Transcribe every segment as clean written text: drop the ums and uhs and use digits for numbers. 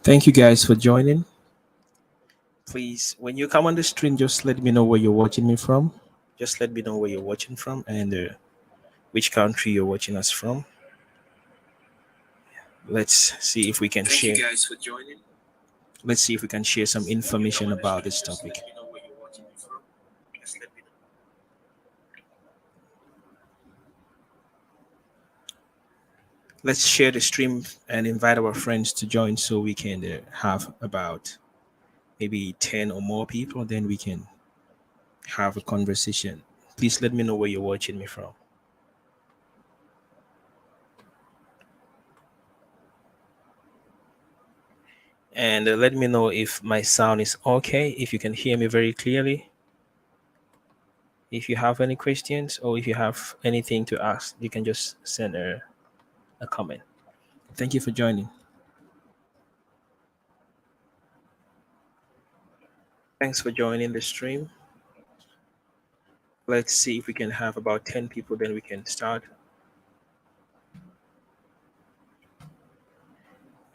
Thank you guys for joining. Please, when you come on the stream, just let me know where you're watching me from. Just let me know where you're watching from and which country you're watching us from. Let's see if we can Thank share. you guys for joining. Let's see if we can share some When you come information on the about stream, this just topic. let me know where you're watching me from. Just let me know. Let's share the stream and invite our friends to join so we can have about maybe 10 or more people. Then we can have a conversation. Please let me know where you're watching me from. And let me know if my sound is okay, if you can hear me very clearly. If you have any questions or if you have anything to ask, you can just send a comment. Thank you for joining. Thanks for joining the stream. Let's see if we can have about 10 people, then we can start.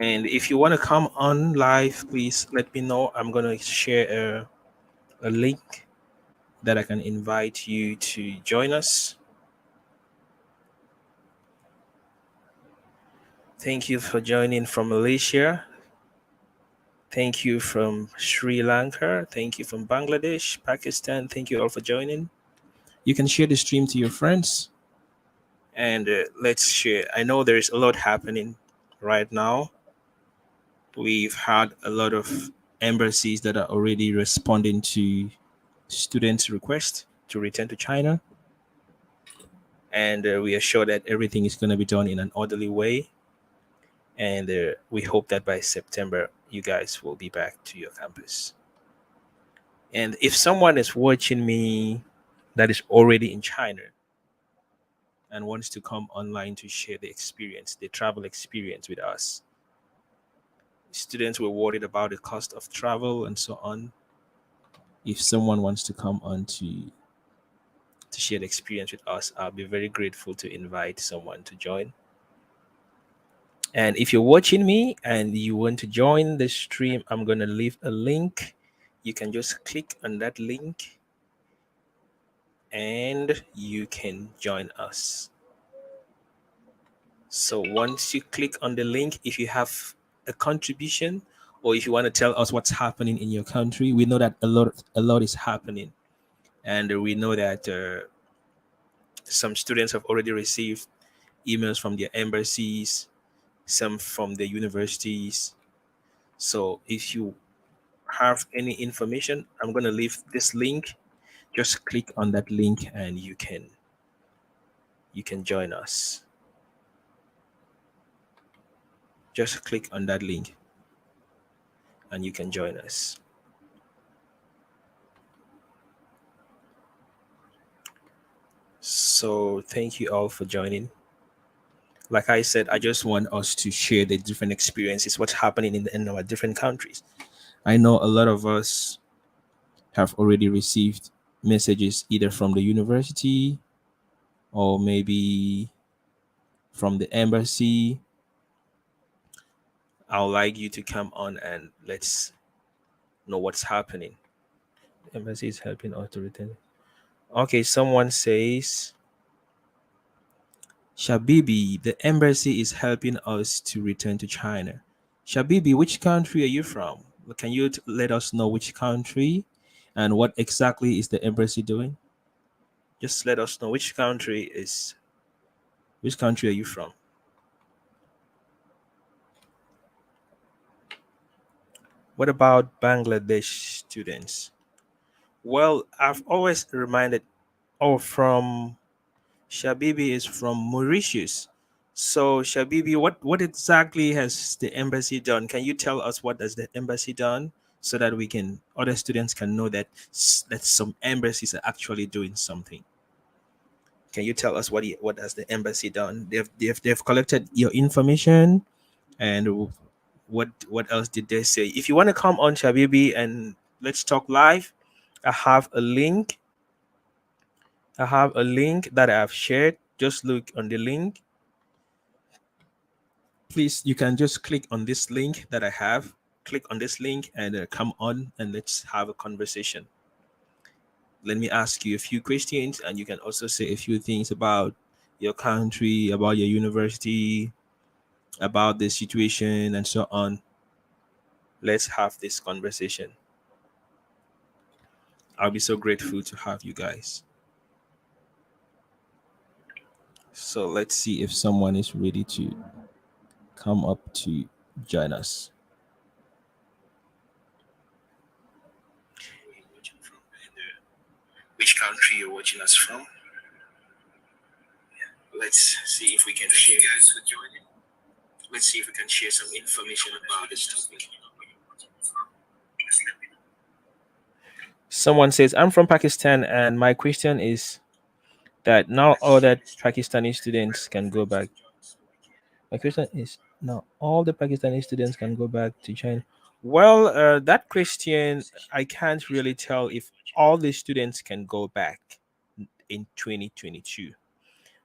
And if you want to come on live, please let me know. I'm going to share a link that I can invite you to join us. Thank you for joining from Malaysia. Thank you from Sri Lanka. Thank you from Bangladesh, Pakistan. Thank you all for joining. You can share the stream to your friends and let's share. I know there's a lot happening right now. We've had a lot of embassies that are already responding to students' requests to return to China. And we are sure that everything is going to be done in an orderly way. And we hope that by September, you guys will be back to your campus. And if someone is watching me that is already in China and wants to come online to share the experience, the travel experience with us, students were worried about the cost of travel and so on. If someone wants to come on to share the experience with us, I'll be very grateful to invite someone to join. And if you're watching me and you want to join the stream, I'm going to leave a link. You can just click on that link and you can join us. So once you click on the link, if you have a contribution or if you want to tell us what's happening in your country, we know that a lot is happening, and we know that some students have already received emails from their embassies, some from the universities. So if you have any information, I'm going to leave this link. Just click on that link and you can join us. Just click on that link and you can join us. So thank you all for joining. Like I said, I just want us to share the different experiences, what's happening in our different countries. I know a lot of us have already received messages either from the university or maybe from the embassy. I would like you to come on and let's know what's happening. The embassy is helping us to return. Okay, someone says, Shabibi, the embassy is helping us to return to China. Shabibi, which country are you from? Can you let us know which country and what exactly is the embassy doing? Just let us know which country are you from? What about Bangladesh students? Well, I've always reminded, from Shabibi is from Mauritius. So Shabibi, what exactly has the embassy done? Can you tell us what has the embassy done so that we can other students can know that some embassies are actually doing something? Can you tell us what has the embassy done? They've collected your information and what else did they say? If you want to come on Shabibi and let's talk live, I have a link. I have a link that I've shared. Just look on the link. Please, you can just click on this link that I have. click on this link and come on and let's have a conversation. Let me ask you a few questions, and you can also say a few things about your country, about your university, about the situation, and so on. Let's have this conversation. I'll be so grateful to have you guys. So let's see if someone is ready to come up to join us. You're watching from and, which country you're watching us from. Let's see if we can share. Thank you guys for joining. Let's see if we can share some information about this topic. Just let me know. Someone says, I'm from Pakistan, and my question is that now all that Pakistani students can go back. My question is now all the Pakistani students can go back to China. Well, that question, I can't really tell if all the students can go back in 2022.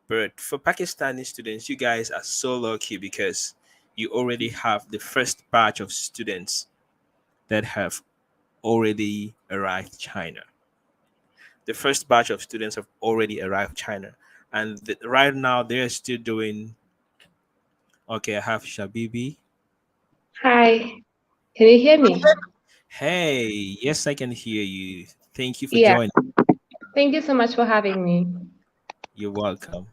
But for Pakistani students, you guys are so lucky because you already have the first batch of students that have already arrived China. The first batch of students have already arrived China, and right now they're still doing. Okay, I have Shabibi. Hi, can you hear me? Hey, yes, I can hear you. Thank you for Yeah, joining. thank you so much for having me. You're welcome.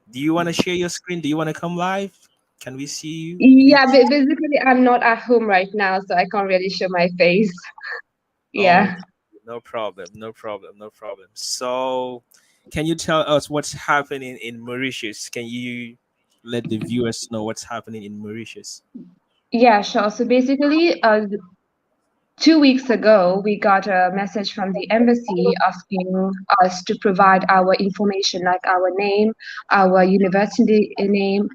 Do you want to share your screen? Do you want to come live? Can we see you, Yeah, please? basically, I'm not at home right now, so I can't really show my face. Oh, Yeah. no problem, no problem, no problem. So, can you tell us what's happening in Mauritius? Can you let the viewers know what's happening in Mauritius? Yeah, sure. So basically, 2 weeks ago, we got a message from the embassy asking us to provide our information, like our name, our university name,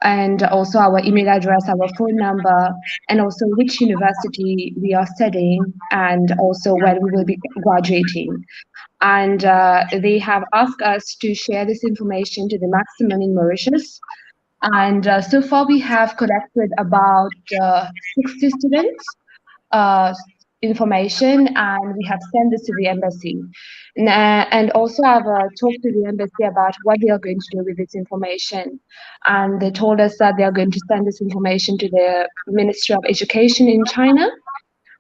and also our email address, our phone number, and also which university we are studying, and also when we will be graduating. And they have asked us to share this information to the maximum in Mauritius. And so far, we have collected about 60 students information, and we have sent this to the embassy. And also, I've talked to the embassy about what they are going to do with this information. And they told us that they are going to send this information to the Ministry of Education in China.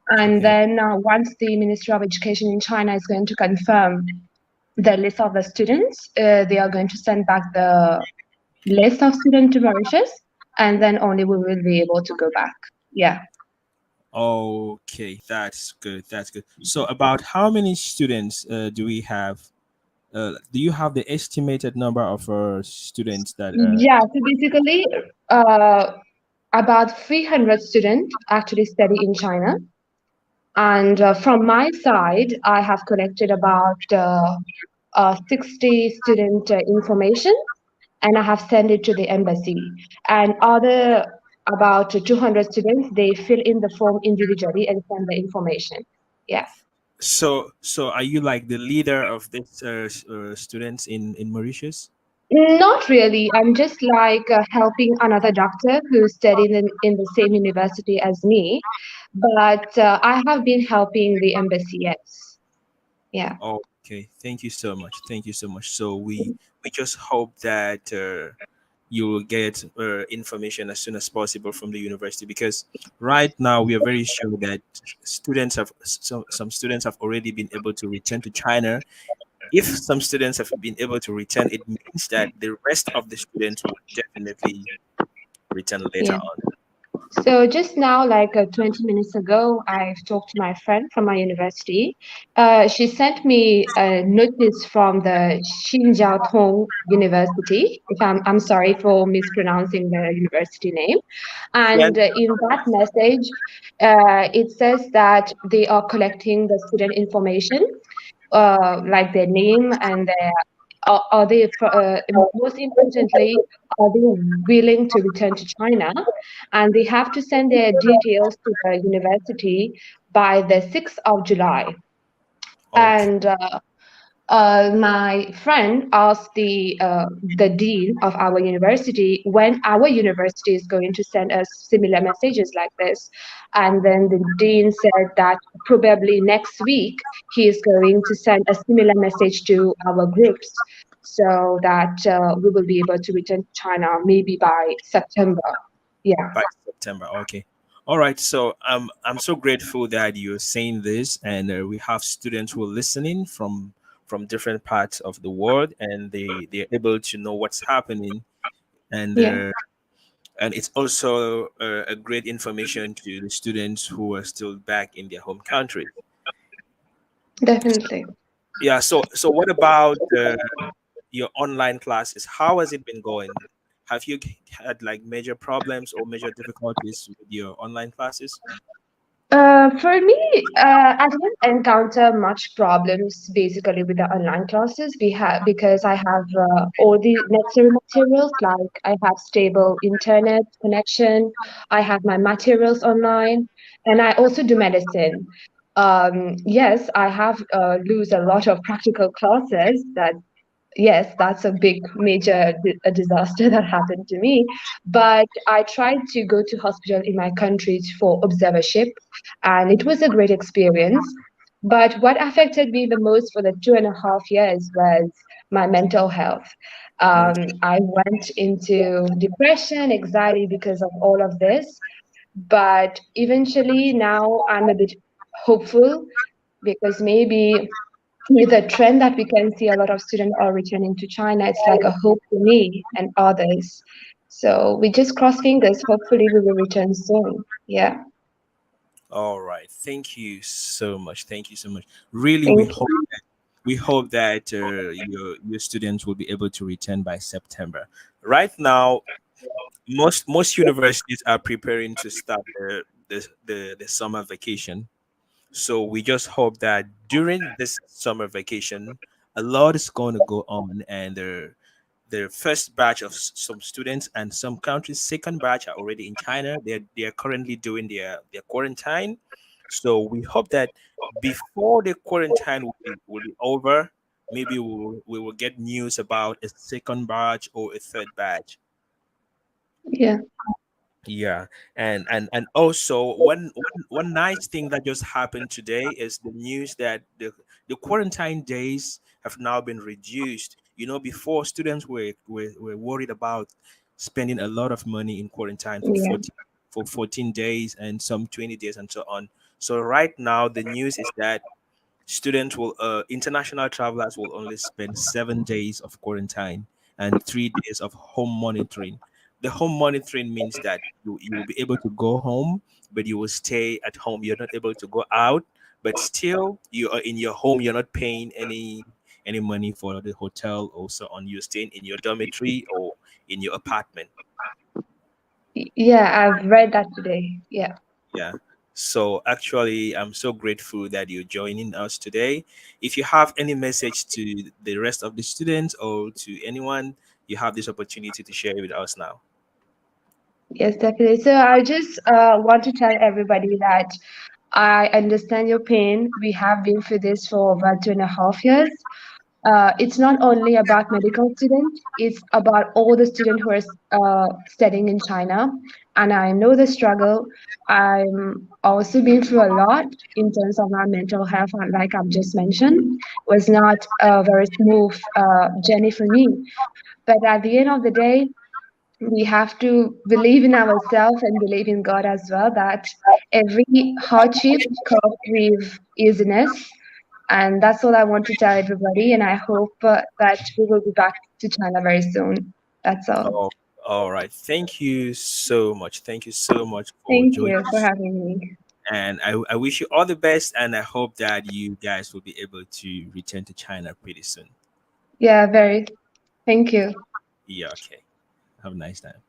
And Okay. then once the Ministry of Education in China is going to confirm the list of the students, they are going to send back the list of students to Mauritius, and then only we will be able to go back. Yeah. Okay, that's good. That's good. So, about how many students do we have? Do you have the estimated number of students that? Yeah, so basically, uh, about 300 students actually study in China. And from my side, I have collected about 60 student information, and I have sent it to the embassy. And other about 200 students, they fill in the form individually and send the information. Yeah. So are you like the leader of these students in Mauritius? Not really. I'm just like helping another doctor who studied in the same university as me. But I have been helping the embassy, yes. Yeah. Okay, thank you so much. Thank you so much. So we just hope that you will get information as soon as possible from the university, because right now we are very sure that some students have already been able to return to China. If some students have been able to return, it means that the rest of the students will definitely return later Yeah. on. So just now, like 20 minutes ago, I've talked to my friend from my university. She sent me a notice from the Xinjiao University. If I'm sorry for mispronouncing the university name. Yeah. And in that message, it says that they are collecting the student information, like their name and their are they most importantly, are they willing to return to China, and they have to send their details to the university by the 6th of July. Okay. And My friend asked the dean of our university when our university is going to send us similar messages like this, and then the dean said that probably next week he is going to send a similar message to our groups, so that we will be able to return to China maybe by September. Yeah, By September. Okay. All right. So I'm so grateful that you're saying this, and we have students who are listening from different parts of the world, and they're able to know what's happening, and yeah, uh, and it's also a great information to the students who are still back in their home country. definitely. Yeah. So what about your online classes? How has it been going? Have you had like major problems or major difficulties with your online classes? For me, I didn't encounter much problems basically with the online classes. We have because I have all the necessary materials, like I have stable internet connection, I have my materials online, and I also do medicine. Yes, I have lose a lot of practical classes. Yes, that's a big major a disaster that happened to me. But I tried to go to hospital in my country for observership, and it was a great experience. But what affected me the most for the 2.5 years was my mental health. I went into depression, anxiety because of all of this. But eventually, now I'm a bit hopeful because maybe with the trend that we can see a lot of students are returning to China, it's like a hope for me and others. So we just cross fingers. Hopefully, we will return soon. Yeah. All right. Thank you so much. Thank you so much. Really, Thank you. we hope that your students will be able to return by September. Right now, most universities are preparing to start the summer vacation. So we just hope that during this summer vacation, a lot is going to go on, and the first batch of some students and some countries, second batch are already in China. They are currently doing their quarantine. So we hope that before the quarantine will be over, maybe we will get news about a second batch or a third batch. Yeah. Yeah, and also one nice thing that just happened today is the news that the quarantine days have now been reduced. Before students were worried about spending a lot of money in quarantine for Yeah. 14 days and some 20 days and so on. So right now the news is that international travelers will only spend 7 days of quarantine and 3 days of home monitoring. The home monitoring means that you will be able to go home, but you will stay at home. You're not able to go out, but still you are in your home. You're not paying any money for the hotel or so on. You're staying in your dormitory or in your apartment. Yeah, I've read that today. Yeah. Yeah. So actually, I'm so grateful that you're joining us today. If you have any message to the rest of the students or to anyone, you have this opportunity to share with us now. Yes, definitely. So I just want to tell everybody that I understand your pain. We have been through this for over 2.5 years. It's not only about medical students, it's about all the students who are studying in China. And I know the struggle. I'm also been through a lot in terms of my mental health, and like I've just mentioned, was not a very smooth journey for me. But at the end of the day, we have to believe in ourselves and believe in God as well, that every hardship comes with easiness. And that's all I want to tell everybody. And I hope that we will be back to China very soon. That's all. Oh, all right. Thank you so much. Thank you so much for Thank joining you for us. having me. And I wish you all the best. And I hope that you guys will be able to return to China pretty soon. Yeah, very. Thank you. Yeah. Okay. Have a nice time.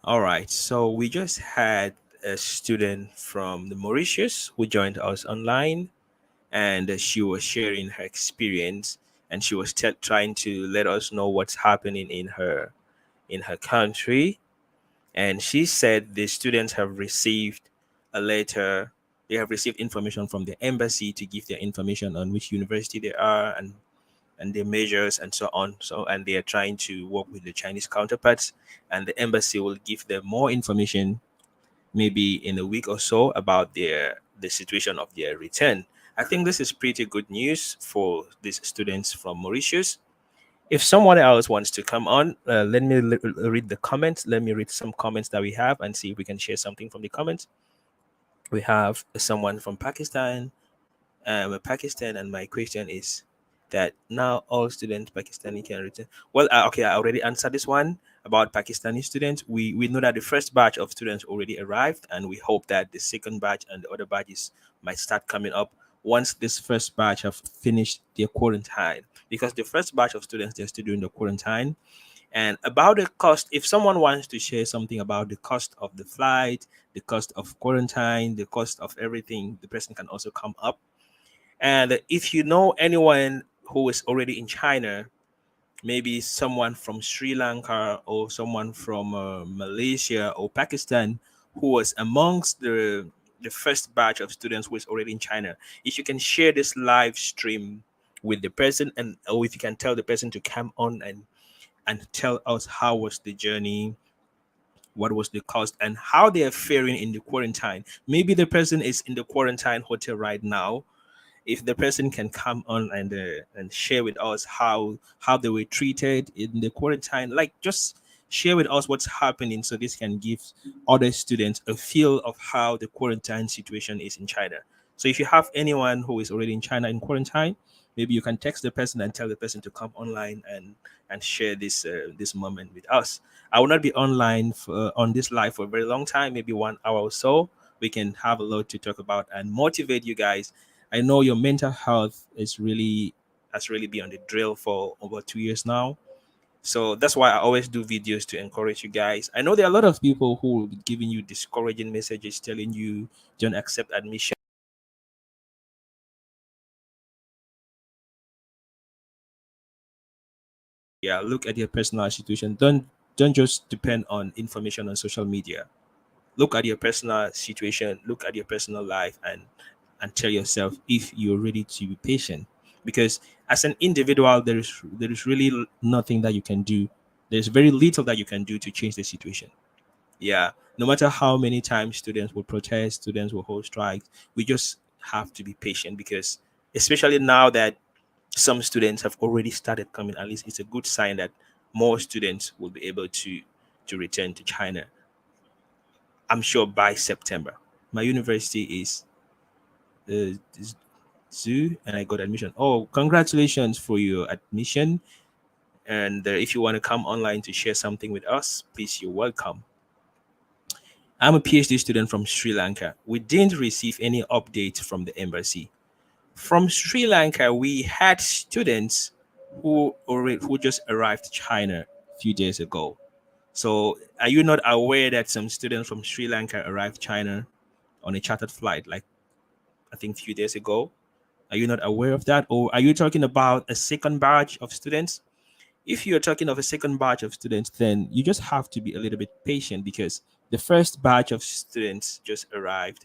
All right. So we just had a student from the Mauritius who joined us online, and she was sharing her experience, and she was trying to let us know what's happening in her country. And she said the students have received a letter. they have received information from the embassy to give their information on which university they are and their measures and so on. So, and they are trying to work with the Chinese counterparts, and the embassy will give them more information maybe in a week or so about the situation of their return. I think this is pretty good news for these students from Mauritius. If someone else wants to come on, let me read the comments. Let me read some comments that we have and see if we can share something from the comments. We have someone from Pakistan, and my question is that now all students Pakistani can return. Well, okay, I already answered this one about Pakistani students. We know that the first batch of students already arrived, and we hope that the second batch and the other batches might start coming up once this first batch have finished their quarantine. Because the first batch of students, they're still doing the quarantine. And about the cost, if someone wants to share something about the cost of the flight, the cost of quarantine, the cost of everything, the person can also come up. And if you know anyone who is already in China, maybe someone from Sri Lanka or someone from Malaysia or Pakistan who was amongst the first batch of students who is already in China, if you can share this live stream with the person, and or if you can tell the person to come on and tell us how was the journey, what was the cost, and how they are faring in the quarantine. Maybe the person is in the quarantine hotel right now. If the person can come on and share with us how they were treated in the quarantine, like just share with us what's happening, so this can give other students a feel of how the quarantine situation is in China. So if you have anyone who is already in China in quarantine, maybe you can text the person and tell the person to come online and share this moment with us. I will not be online on this live for a very long time, maybe 1 hour or so. We can have a lot to talk about and motivate you guys. I know your mental health has really been on the drill for over 2 years now. So that's why I always do videos to encourage you guys. I know there are a lot of people who will be giving you discouraging messages telling you don't accept admission. Yeah, look at your personal situation. Don't just depend on information on social media. Look at your personal situation, look at your personal life, and tell yourself if you're ready to be patient. Because as an individual, there is really nothing that you can do. There's very little that you can do to change the situation. Yeah, no matter how many times students will protest, students will hold strikes, we just have to be patient. Because especially now that some students have already started coming, at least it's a good sign that more students will be able to return to China. I'm sure by September. My university is Zoo, and I got admission. Oh, congratulations for your admission! And if you want to come online to share something with us, please, you're welcome. I'm a PhD student from Sri Lanka. We didn't receive any update from the embassy. From Sri Lanka, we had students who just arrived to China a few days ago. So, are you not aware that some students from Sri Lanka arrived China on a chartered flight, like I think a few days ago? Are you not aware of that? Or are you talking about a second batch of students? If you're talking of a second batch of students, then you just have to be a little bit patient, because the first batch of students just arrived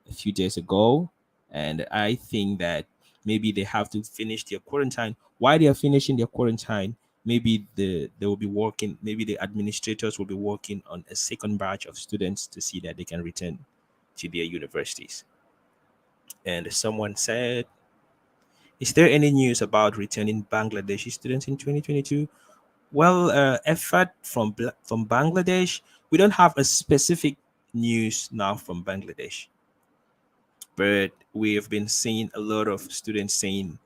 a few days ago. And I think that maybe they have to finish their quarantine. While they are finishing their quarantine, maybe they will be working, maybe the administrators will be working on a second batch of students to see that they can return to their universities. And someone said, is there any news about returning Bangladeshi students in 2022? Well, effort from Bangladesh, we don't have a specific news now from Bangladesh, but we have been seeing a lot of students saying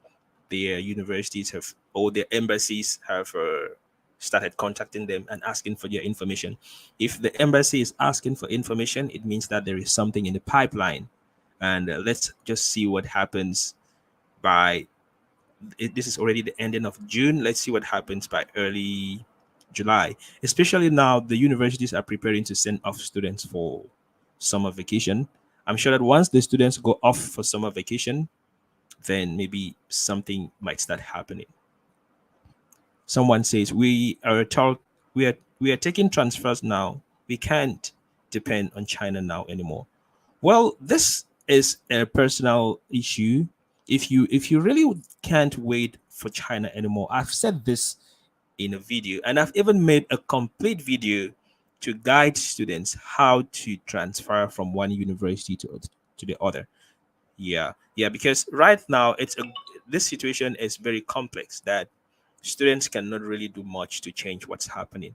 their universities have, or their embassies have started contacting them and asking for their information. If the embassy is asking for information, it means that there is something in the pipeline. And let's just see what happens by this is already the ending of June. Let's see what happens by early July. Especially now, the universities are preparing to send off students for summer vacation. I'm sure that once the students go off for summer vacation, then maybe something might start happening. Someone says we are taking transfers now. We can't depend on China now anymore. Well, this is a personal issue. If you really can't wait for China anymore, I've said this in a video, and I've even made a complete video to guide students how to transfer from one university to the other. Yeah, because right now this situation is very complex that students cannot really do much to change what's happening.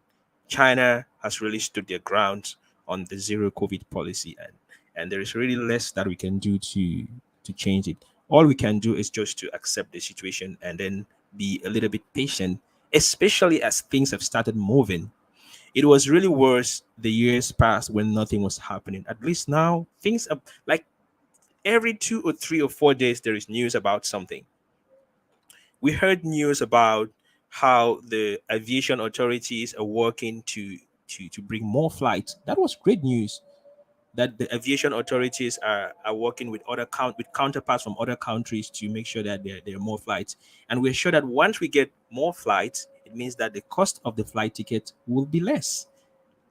China has really stood their ground on the zero COVID policy, and there is really less that we can do to change it. All we can do is just to accept the situation and then be a little bit patient, especially as things have started moving. It was really worse the years past when nothing was happening. At least now things are like every 2 or 3 or 4 days there is news about something. We heard news about how the aviation authorities are working to bring more flights. That was great news. That the aviation authorities are working with with counterparts from other countries to make sure that there are more flights. And we're sure that once we get more flights, it means that the cost of the flight ticket will be less.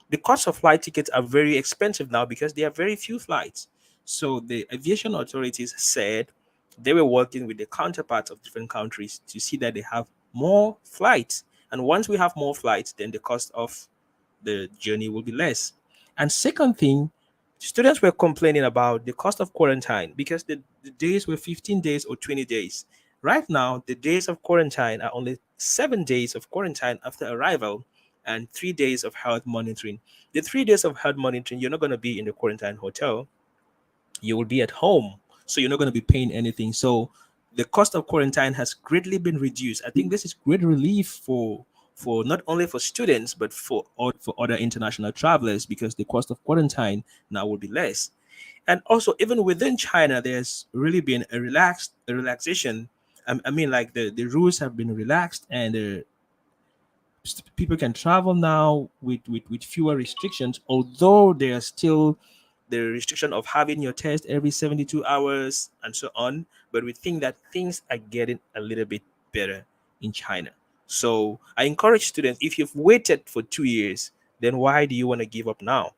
The cost of flight tickets are very expensive now because there are very few flights. So the aviation authorities said they were working with the counterparts of different countries to see that they have more flights. And once we have more flights, then the cost of the journey will be less. And second thing, students were complaining about the cost of quarantine because the days were 15 days or 20 days. Right now, the days of quarantine are only 7 days of quarantine after arrival and 3 days of health monitoring. The 3 days of health monitoring, you're not going to be in the quarantine hotel, you will be at home. So you're not going to be paying anything. So the cost of quarantine has greatly been reduced. I think this is great relief for not only for students but for other international travelers because the cost of quarantine now will be less. And also even within China, there's really been a relaxation. I mean, like the rules have been relaxed and people can travel now with fewer restrictions, although there are still the restriction of having your test every 72 hours and so on. But we think that things are getting a little bit better in China. So I encourage students, if you've waited for 2 years, then why do you want to give up now?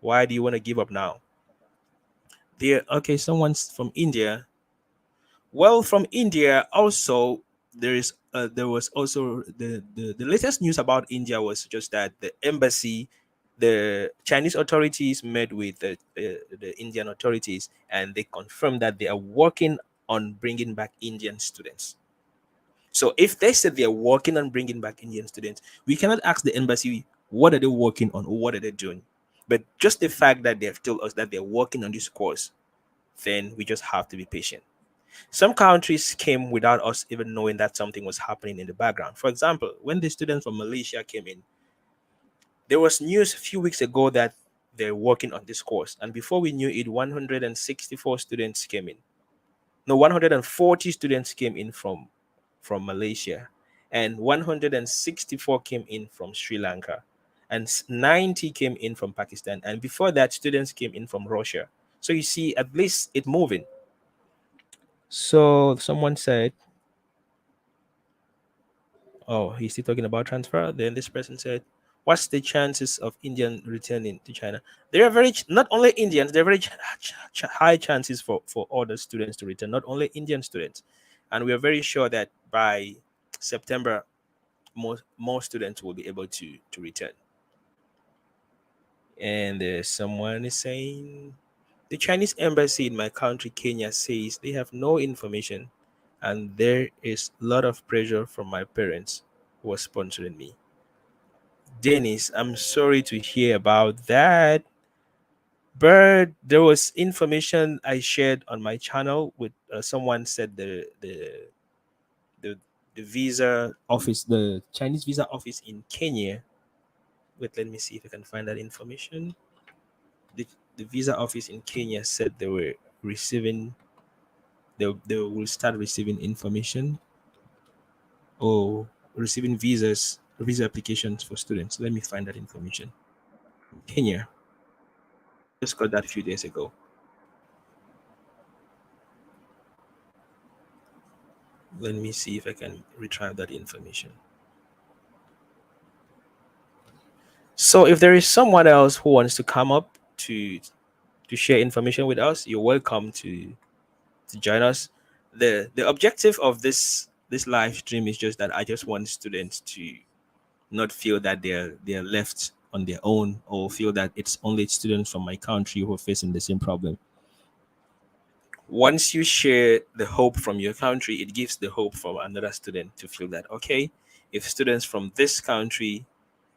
Why do you want to give up now? There, okay, someone's from India. Well, from India also there was also the latest news about India was just that the embassy, the Chinese authorities met with the Indian authorities and they confirmed that they are working on bringing back Indian students. So if they said they are working on bringing back Indian students, we cannot ask the embassy what are they working on or what are they doing. But just the fact that they've told us that they're working on this course, then we just have to be patient. Some countries came without us even knowing that something was happening in the background. For example, when the students from Malaysia came in, there was news a few weeks ago that they're working on this course. And before we knew it, 164 students came in. No, 140 students came in from Malaysia, and 164 came in from Sri Lanka, and 90 came in from Pakistan. And before that, students came in from Russia. So you see, at least it's moving. So someone said, oh, he's still talking about transfer. Then this person said, what's the chances of Indian returning to China? There are not only Indians, there are very high chances for other students to return, not only Indian students. And we are very sure that by September, more students will be able to return. And someone is saying, the Chinese embassy in my country, Kenya, says they have no information and there is a lot of pressure from my parents who are sponsoring me. Dennis, I'm sorry to hear about that. But there was information I shared on my channel with someone said the the visa office, the Chinese visa office in Kenya. Wait, let me see if I can find that information. The visa office in Kenya said they were receiving they will start receiving information or receiving visa applications for students. Let me find that information. Kenya. Just got that a few days ago. Let me see if I can retrieve that information. So if there is someone else who wants to come up to share information with us, you're welcome to join us. The objective of this live stream is just that I just want students to not feel that they're left on their own, or feel that it's only students from my country who are facing the same problem. Once you share the hope from your country, it gives the hope for another student to feel that, okay, if students from this country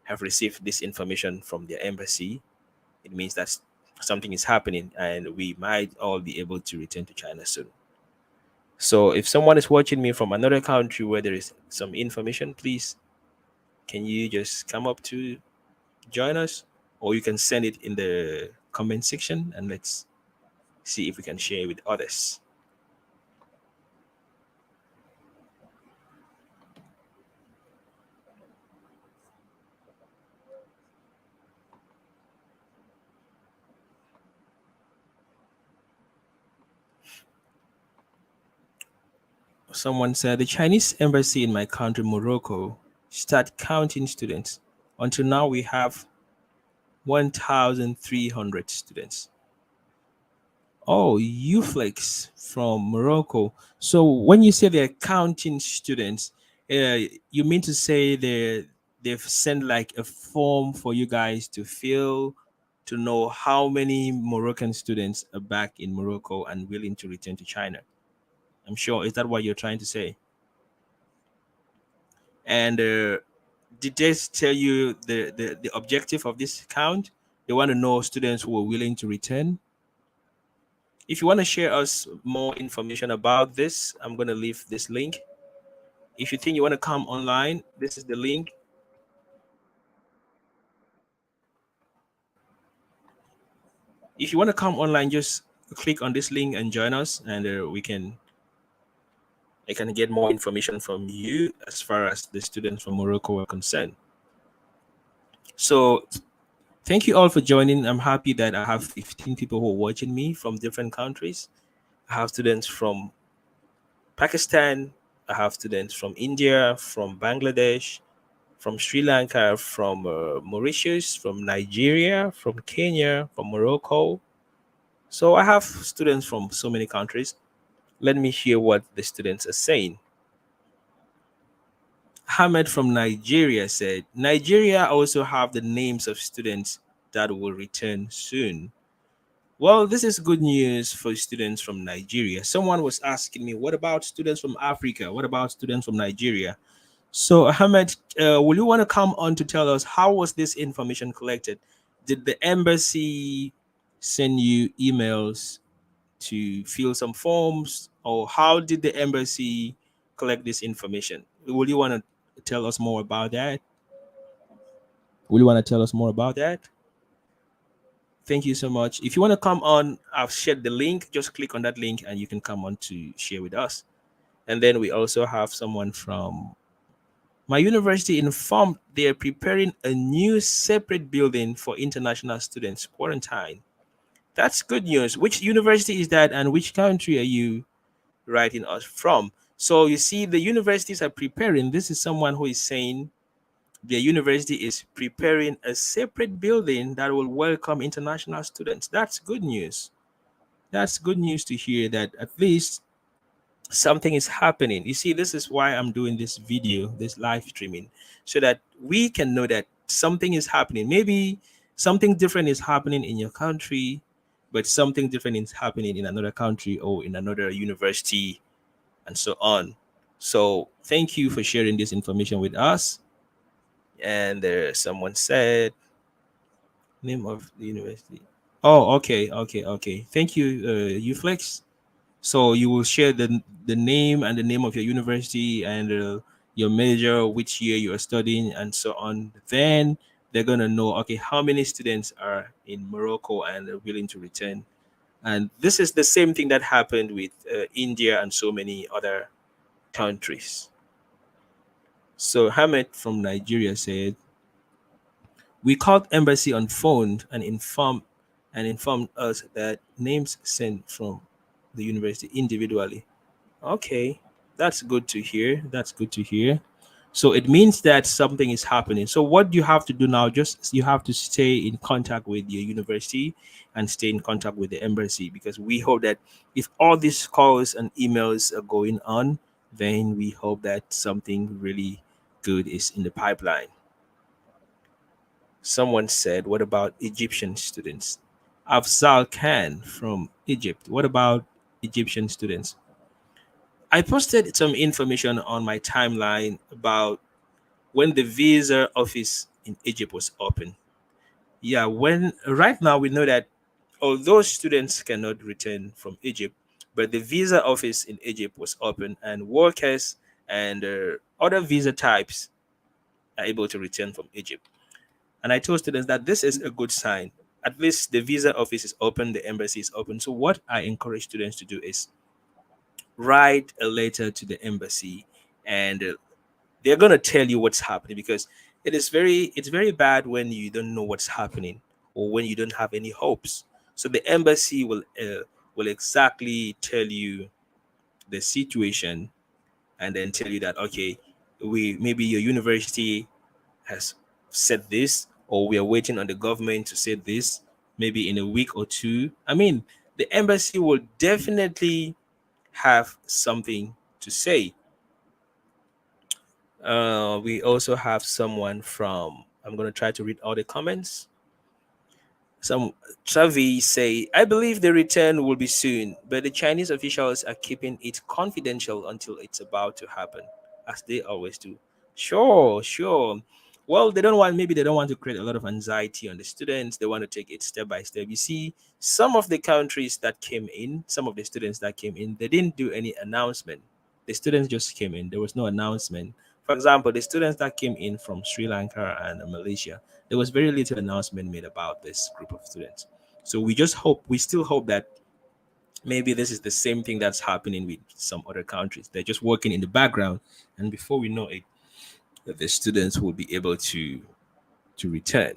have received this information from their embassy, it means that something is happening and we might all be able to return to China soon. So if someone is watching me from another country where there is some information, please, can you just come up to join us? Or you can send it in the comment section and let's see if we can share with others. Someone said the Chinese embassy in my country, Morocco, start counting students. Until now, we have 1,300 students. Oh, Uflex from Morocco. So when you say they're counting students, you mean to say they've sent like a form for you guys to fill to know how many Moroccan students are back in Morocco and willing to return to China? I'm sure. Is that what you're trying to say? And did they tell you the objective of this count? They want to know students who are willing to return. If you want to share us more information about this, I'm going to leave this link. If you think you want to come online, this is the link. If you want to come online, just click on this link and join us, and I can get more information from you as far as the students from Morocco are concerned. So thank you all for joining. I'm happy that I have 15 people who are watching me from different countries. I have students from Pakistan, I have students from India, from Bangladesh, from Sri Lanka, from Mauritius, from Nigeria, from Kenya, from Morocco. So I have students from so many countries. Let me hear what the students are saying. Ahmed from Nigeria said, Nigeria also have the names of students that will return soon. Well, this is good news for students from Nigeria. Someone was asking me, what about students from Africa? What about students from Nigeria? So, Ahmed, will you want to come on to tell us how was this information collected? Did the embassy send you emails to fill some forms, or how did the embassy collect this information? Will you want to tell us more about that? Will you want to tell us more about that? Thank you so much. If you want to come on, I've shared the link. Just click on that link and you can come on to share with us. And then we also have someone from my university informed they are preparing a new separate building for international students quarantine. That's good news. Which university is that, and which country are you writing us from? So you see, the universities are preparing. This is someone who is saying the university is preparing a separate building that will welcome international students. That's good news. That's good news to hear that at least something is happening. You see, this is why I'm doing this video, this live streaming, so that we can know that something is happening. Maybe something different is happening in your country, but something different is happening in another country or in another university, and so on. So thank you for sharing this information with us. And someone said, name of the university. Oh, okay. Thank you, Uflex. So you will share the name and the name of your university and your major, which year you are studying, and so on. Then they're gonna know, okay, how many students are in Morocco and are willing to return. And this is the same thing that happened with India and so many other countries. So Hamid from Nigeria said, we called embassy on phone and informed us that names sent from the university individually. Okay, that's good to hear. That's good to hear. So it means that something is happening. So what you have to do now, just you have to stay in contact with your university and stay in contact with the embassy, because we hope that if all these calls and emails are going on, then we hope that something really good is in the pipeline. Someone said, what about Egyptian students? Afzal Khan from Egypt. What about Egyptian students? I posted some information on my timeline about when the visa office in Egypt was open. Yeah, when right now we know that although students cannot return from Egypt, but the visa office in Egypt was open, and workers and other visa types are able to return from Egypt. And I told students that this is a good sign. At least the visa office is open, the embassy is open. So what I encourage students to do is write a letter to the embassy, and they're going to tell you what's happening, because it's very bad when you don't know what's happening, or when you don't have any hopes. So the embassy will exactly tell you the situation, and then tell you that, okay, we maybe your university has said this, or we are waiting on the government to say this, maybe in a week or two. I mean, the embassy will definitely have something to say. We also have someone from, I'm going to try to read all the comments. Some Travi say, I believe the return will be soon, but the Chinese officials are keeping it confidential until it's about to happen, as they always do. Sure, sure. Well, maybe they don't want to create a lot of anxiety on the students. They want to take it step by step. You see, some of the countries that came in, some of the students that came in, they didn't do any announcement. The students just came in. There was no announcement. For example, the students that came in from Sri Lanka and Malaysia, there was very little announcement made about this group of students. So we still hope that maybe this is the same thing that's happening with some other countries. They're just working in the background, and before we know it, the students will be able to return.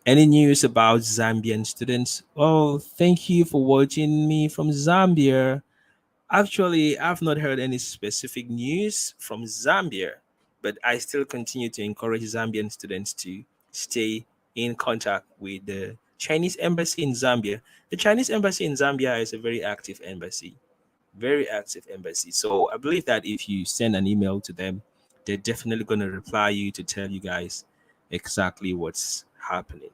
Any news about Zambian students? Oh, thank you for watching me from Zambia. Actually, I've not heard any specific news from Zambia, but I still continue to encourage Zambian students to stay in contact with the Chinese embassy in Zambia. The Chinese embassy in Zambia is a very active embassy, very active embassy. So I believe that if you send an email to them, they're definitely going to reply you to tell you guys exactly what's happening.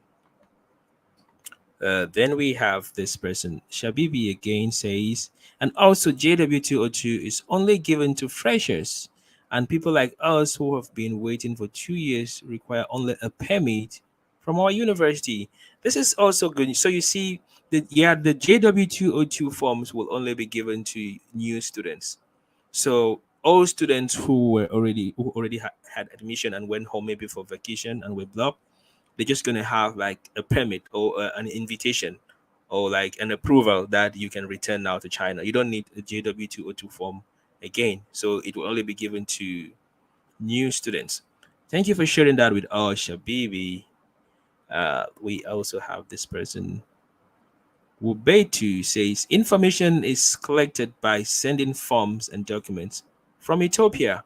Then we have this person, Shabibi again says, and also JW202 is only given to freshers, and people like us who have been waiting for 2 years require only a permit from our university. This is also good. So you see, the JW202 forms will only be given to new students. So all students who already had admission and went home maybe for vacation and were blocked, they're just going to have like a permit or an invitation or like an approval that you can return now to China. You don't need a JW202 form again. So it will only be given to new students. Thank you for sharing that with us, Shabibi. We also have this person, Wubetu says information is collected by sending forms and documents from Ethiopia.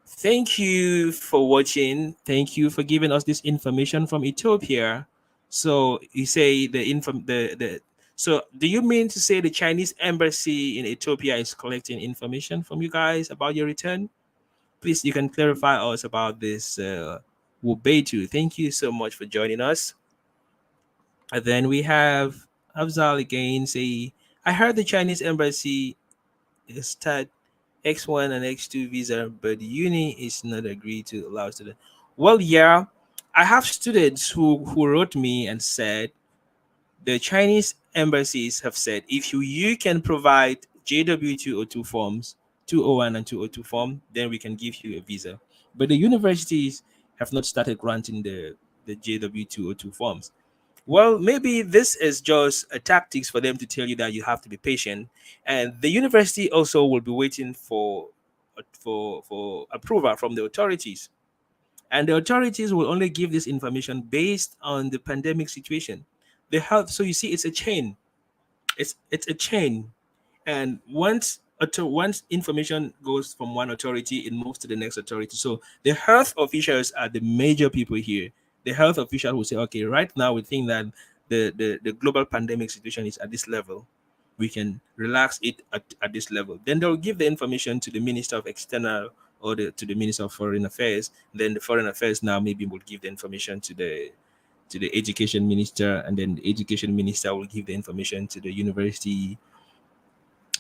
Thank you for watching. Thank you for giving us this information from Ethiopia. So you say the so do you mean to say the Chinese embassy in Ethiopia is collecting information from you guys about your return? Please, you can clarify us about this. Wubetu, thank you so much for joining us. And then we have Afzal again say, I heard the Chinese embassy start X1 and X2 visa, but uni is not agreed to allow students. Well, yeah, I have students who wrote me and said the Chinese embassies have said if you can provide JW202 forms, 201 and 202 form, then we can give you a visa. But the universities have not started granting the JW202 forms. Well, maybe this is just a tactics for them to tell you that you have to be patient, and the university also will be waiting for approval from the authorities, and the authorities will only give this information based on the pandemic situation. The health. So you see, it's a chain. It's a chain, and once once information goes from one authority, it moves to the next authority. So the health officials are the major people here. The health official will say, okay, right now we think that the global pandemic situation is at this level. We can relax it at this level. Then they'll give the information to the Minister of External or to the Minister of Foreign Affairs. Then the Foreign Affairs now maybe will give the information to the Education Minister, and then the Education Minister will give the information to the university,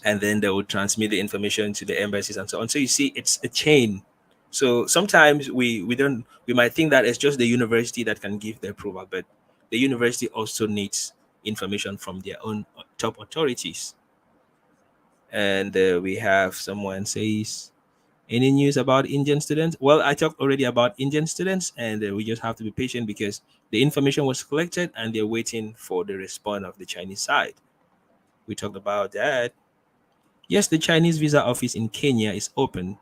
and then they will transmit the information to the embassies and so on. So you see, it's a chain. So sometimes we might think that it's just the university that can give the approval, but the university also needs information from their own top authorities. And we have someone says, any news about Indian students? Well, I talked already about Indian students, and we just have to be patient because the information was collected and they're waiting for the response of the Chinese side. We talked about that. Yes, the Chinese visa office in Kenya is open,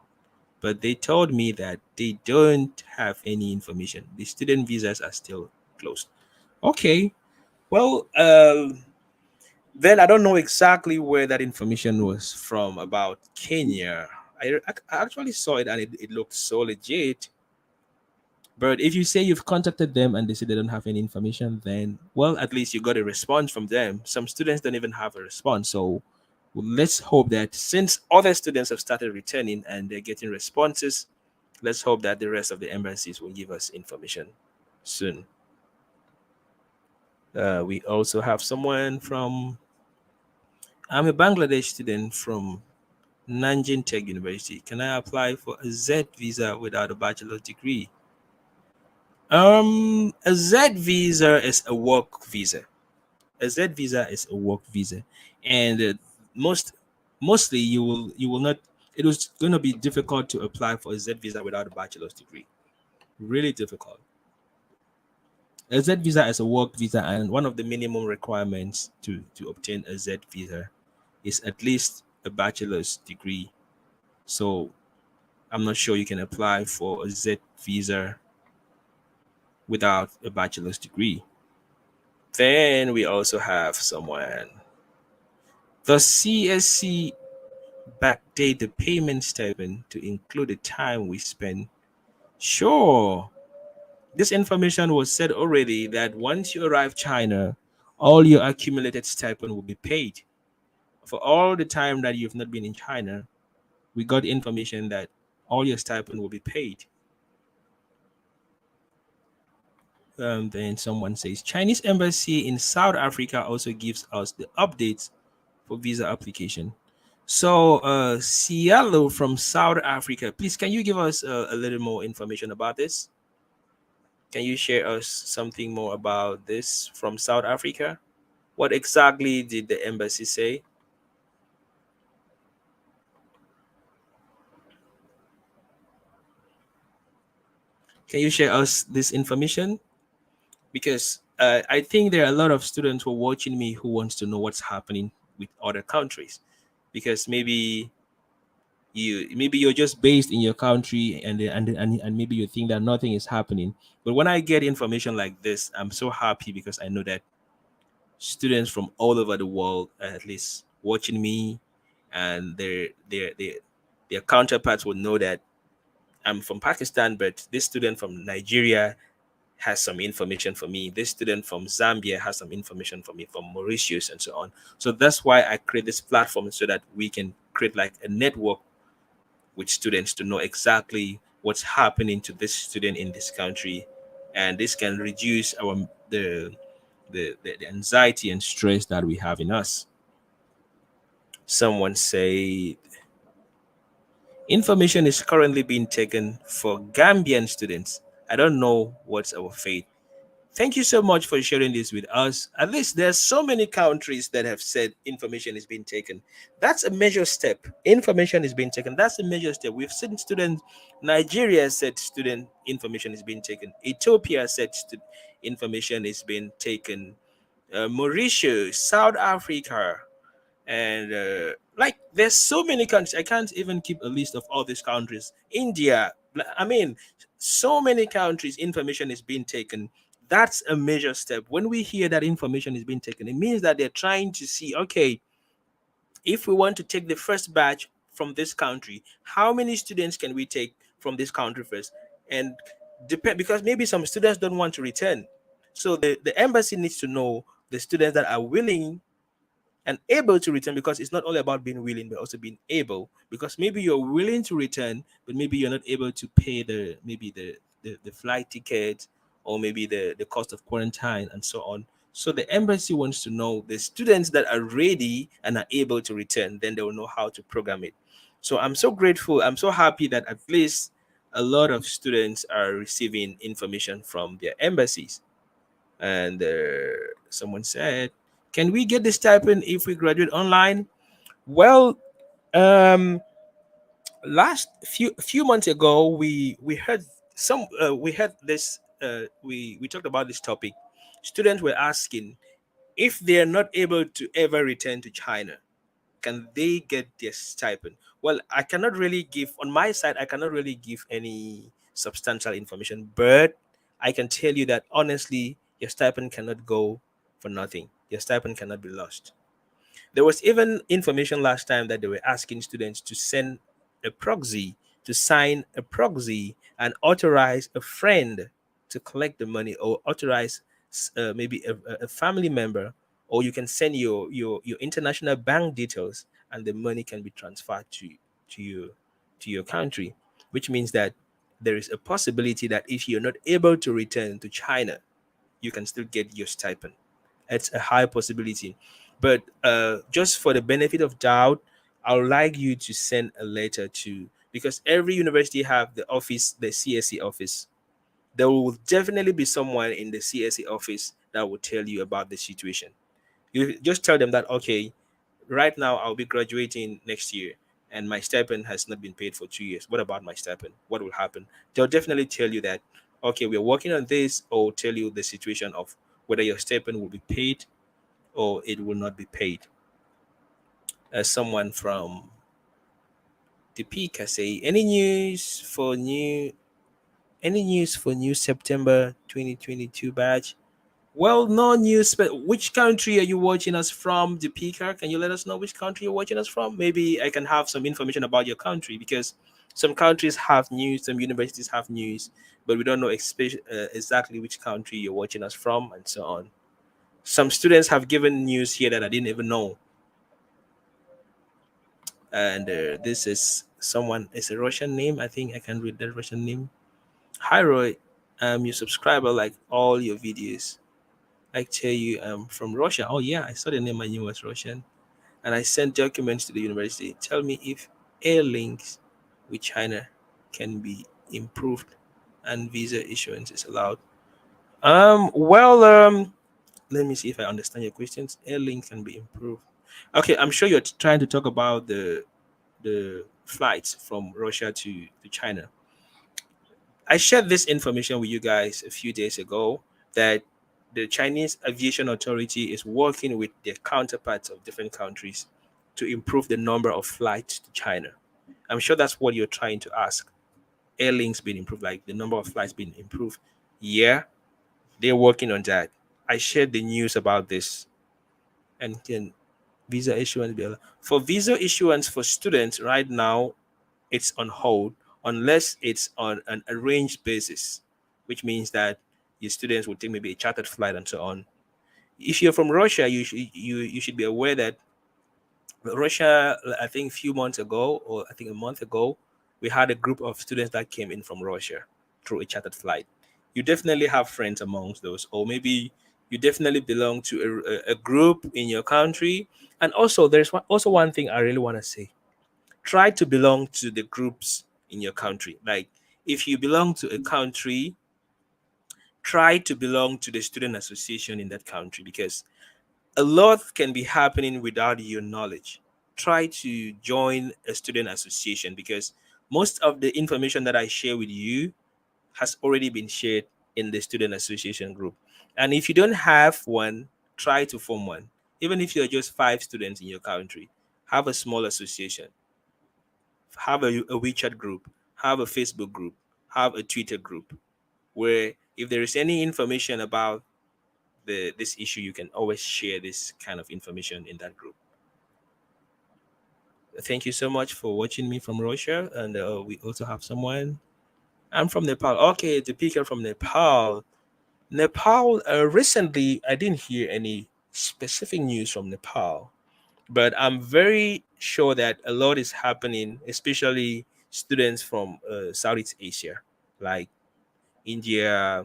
but they told me that they don't have any information. The student visas are still closed. Okay. Well, then I don't know exactly where that information was from about Kenya. I actually saw it and it looked so legit. But if you say you've contacted them and they say they don't have any information, then, well, at least you got a response from them. Some students don't even have a response. So let's hope that since other students have started returning and they're getting responses, let's hope that the rest of the embassies will give us information soon. We also have someone from, I'm a Bangladesh student from Nanjing Tech University. Can I apply for a Z visa without a bachelor's degree? A Z visa is a work visa. A Z visa is a work visa, and mostly you will not. It was going to be difficult to apply for a Z visa without a bachelor's degree. Really difficult. A Z visa is a work visa, and one of the minimum requirements to obtain a Z visa is at least a bachelor's degree. So I'm not sure you can apply for a Z visa without a bachelor's degree. Then we also have someone. The CSC backdate the payment statement to include the time we spend. Sure. This information was said already that once you arrive China, all your accumulated stipend will be paid. For all the time that you've not been in China, we got information that all your stipend will be paid. Then someone says Chinese embassy in South Africa also gives us the updates for visa application. So, Cielo from South Africa, please, can you give us a little more information about this? Can you share us something more about this from South Africa? What exactly did the embassy say? Can you share us this information? Because I think there are a lot of students who are watching me who wants to know what's happening with other countries, because maybe you're just based in your country and maybe you think that nothing is happening. But when I get information like this, I'm so happy because I know that students from all over the world are at least watching me, and their counterparts will know that I'm from Pakistan, but this student from Nigeria has some information for me. This student from Zambia has some information for me, from Mauritius and so on. So that's why I create this platform, so that we can create like a network with students to know exactly what's happening to this student in this country, and this can reduce the anxiety and stress that we have in us. Someone say information is currently being taken for Gambian students. I don't know what's our fate. Thank you so much for sharing this with us. At least there's so many countries that have said information is being taken. That's a major step. Information is being taken. That's a major step. We've seen students. Nigeria said student information is being taken. Ethiopia said information is being taken. Mauritius, South Africa, and like there's so many countries. I can't even keep a list of all these countries. India. I mean, so many countries. Information is being taken. That's a major step. When we hear that information is being taken, it means that they're trying to see, okay, If we want to take the first batch from this country, how many students can we take from this country first? And depend, because maybe some students don't want to return. So the embassy needs to know the students that are willing and able to return, because it's not only about being willing but also being able, because maybe you're willing to return but maybe you're not able to pay the maybe the flight ticket, or maybe the cost of quarantine and so on. So the embassy wants to know the students that are ready and are able to return, then they will know how to program it. So I'm so grateful, I'm so happy that at least a lot of students are receiving information from their embassies. And someone said, can we get the stipend if we graduate online? Well, um, last few months ago, we heard we had this we talked about this topic. Students were asking if they are not able to ever return to China, can they get their stipend? Well, I cannot really give on my side. I cannot really give any substantial information, but I can tell you that honestly, your stipend cannot go for nothing. Your stipend cannot be lost. There was even information last time that they were asking students to send a proxy, to sign a proxy, and authorize a friend to collect the money, or authorize maybe a family member, or you can send your international bank details, and the money can be transferred to you to your country, which means that there is a possibility that if you're not able to return to China, you can still get your stipend. It's a high possibility. But just for the benefit of doubt, I would like you to send a letter to, because every university have the office, the CSE office. There will definitely be someone in the CSE office that will tell you about the situation. You just tell them that, okay, right now I'll be graduating next year and my stipend has not been paid for 2 years. What about my stipend? What will happen? They'll definitely tell you that, okay, we're working on this, or tell you the situation of whether your stipend will be paid or it will not be paid. As someone from the peak has say, any news for new September 2022 batch? Well, no news. But which country are you watching us from, the Peacock? Can you let us know which country you're watching us from? Maybe I can have some information about your country, because some countries have news, some universities have news, but we don't know exactly which country you're watching us from, and so on. Some students have given news here that I didn't even know. And this is someone, it's a Russian name. I think I can read that Russian name. Hi, Roy. I'm your subscriber, like all your videos. I tell you, I'm from Russia. Oh yeah, I saw the name. I knew it was Russian. And I sent documents to the university. Tell me if air links with China can be improved and visa issuance is allowed. Well, let me see if I understand your questions. Air links can be improved. Okay, I'm sure you're trying to talk about the flights from Russia to China. I shared this information with you guys a few days ago that the Chinese Aviation Authority is working with their counterparts of different countries to improve the number of flights to China. I'm sure that's what you're trying to ask. Airlinks being improved, like the number of flights being improved. Yeah, they're working on that. I shared the news about this. And can visa issuance be allowed? For visa issuance for students right now, it's on hold unless it's on an arranged basis, which means that your students will take maybe a chartered flight and so on. If you're from Russia, you should be aware that Russia, I think a few months ago, or I think a month ago, we had a group of students that came in from Russia through a chartered flight. You definitely have friends amongst those, or maybe you definitely belong to a group in your country. And also, also one thing I really want to say: try to belong to the groups in your country. Like if you belong to a country, try to belong to the student association in that country, because a lot can be happening without your knowledge. Try to join a student association, because most of the information that I share with you has already been shared in the student association group. And if you don't have one, try to form one. Even if you're just 5 students in your country, have a small association, have a WeChat group, have a Facebook group, have a Twitter group, where if there is any information about this issue, you can always share this kind of information in that group. Thank you so much for watching me from Russia. And we also have someone. I'm from Nepal. Okay, the speaker from Nepal. Nepal, recently, I didn't hear any specific news from Nepal, but I'm very sure that a lot is happening, especially students from Southeast Asia, like India,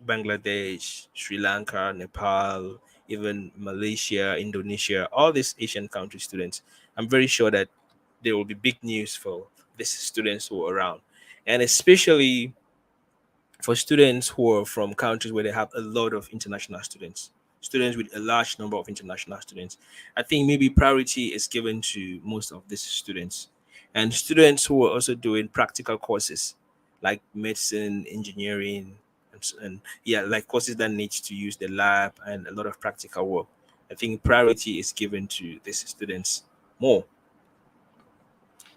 Bangladesh, Sri Lanka, Nepal, even Malaysia, Indonesia, all these Asian country students. I'm very sure that there will be big news for these students who are around. And especially for students who are from countries where they have a lot of international students, students with a large number of international students. I think maybe priority is given to most of these students. And students who are also doing practical courses like medicine, engineering, and yeah, like courses that need to use the lab and a lot of practical work. I think priority is given to these students more.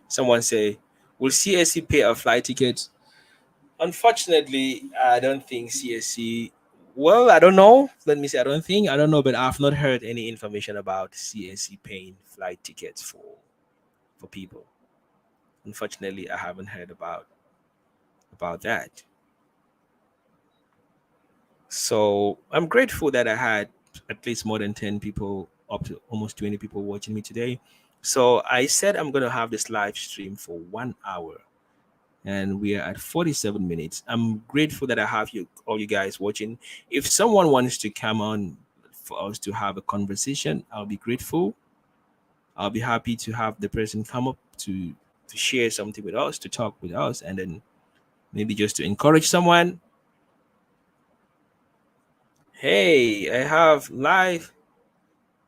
Someone say, will CSC pay a flight ticket? Unfortunately, I don't think CSC. Well, I don't know. Let me say, I don't know, but I've not heard any information about CSC paying flight tickets for people. Unfortunately, I haven't heard about that. So I'm grateful that I had at least more than 10 people, up to almost 20 people watching me today. So I said I'm gonna have this live stream for 1 hour, and we are at 47 minutes. I'm grateful that I have you all you guys watching. If someone wants to come on for us to have a conversation, I'll be grateful. I'll be happy to have the person come up to share something with us, to talk with us, and then maybe just to encourage someone. Hey, I have live.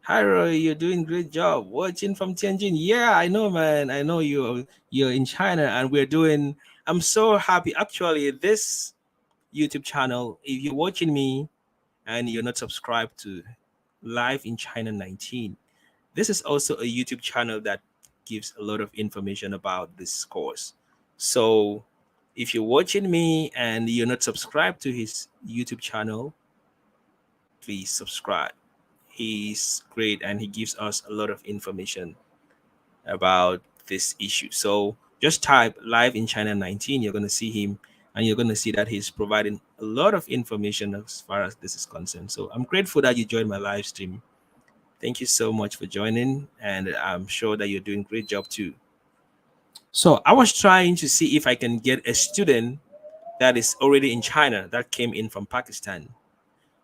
Hi Roy, you're doing great job watching from Tianjin. Yeah, I know, man. I know you're in China, and we're doing. I'm so happy. Actually, this YouTube channel, if you're watching me and you're not subscribed to Live in China 19, this is also a YouTube channel that gives a lot of information about this course. So if you're watching me and you're not subscribed to his YouTube channel, please subscribe. He's great and he gives us a lot of information about this issue. So just type Live in China 19, you're going to see him, and you're going to see that he's providing a lot of information as far as this is concerned. So I'm grateful that you joined my live stream. Thank you so much for joining, and I'm sure that you're doing a great job too. So I was trying to see if I can get a student that is already in China that came in from Pakistan,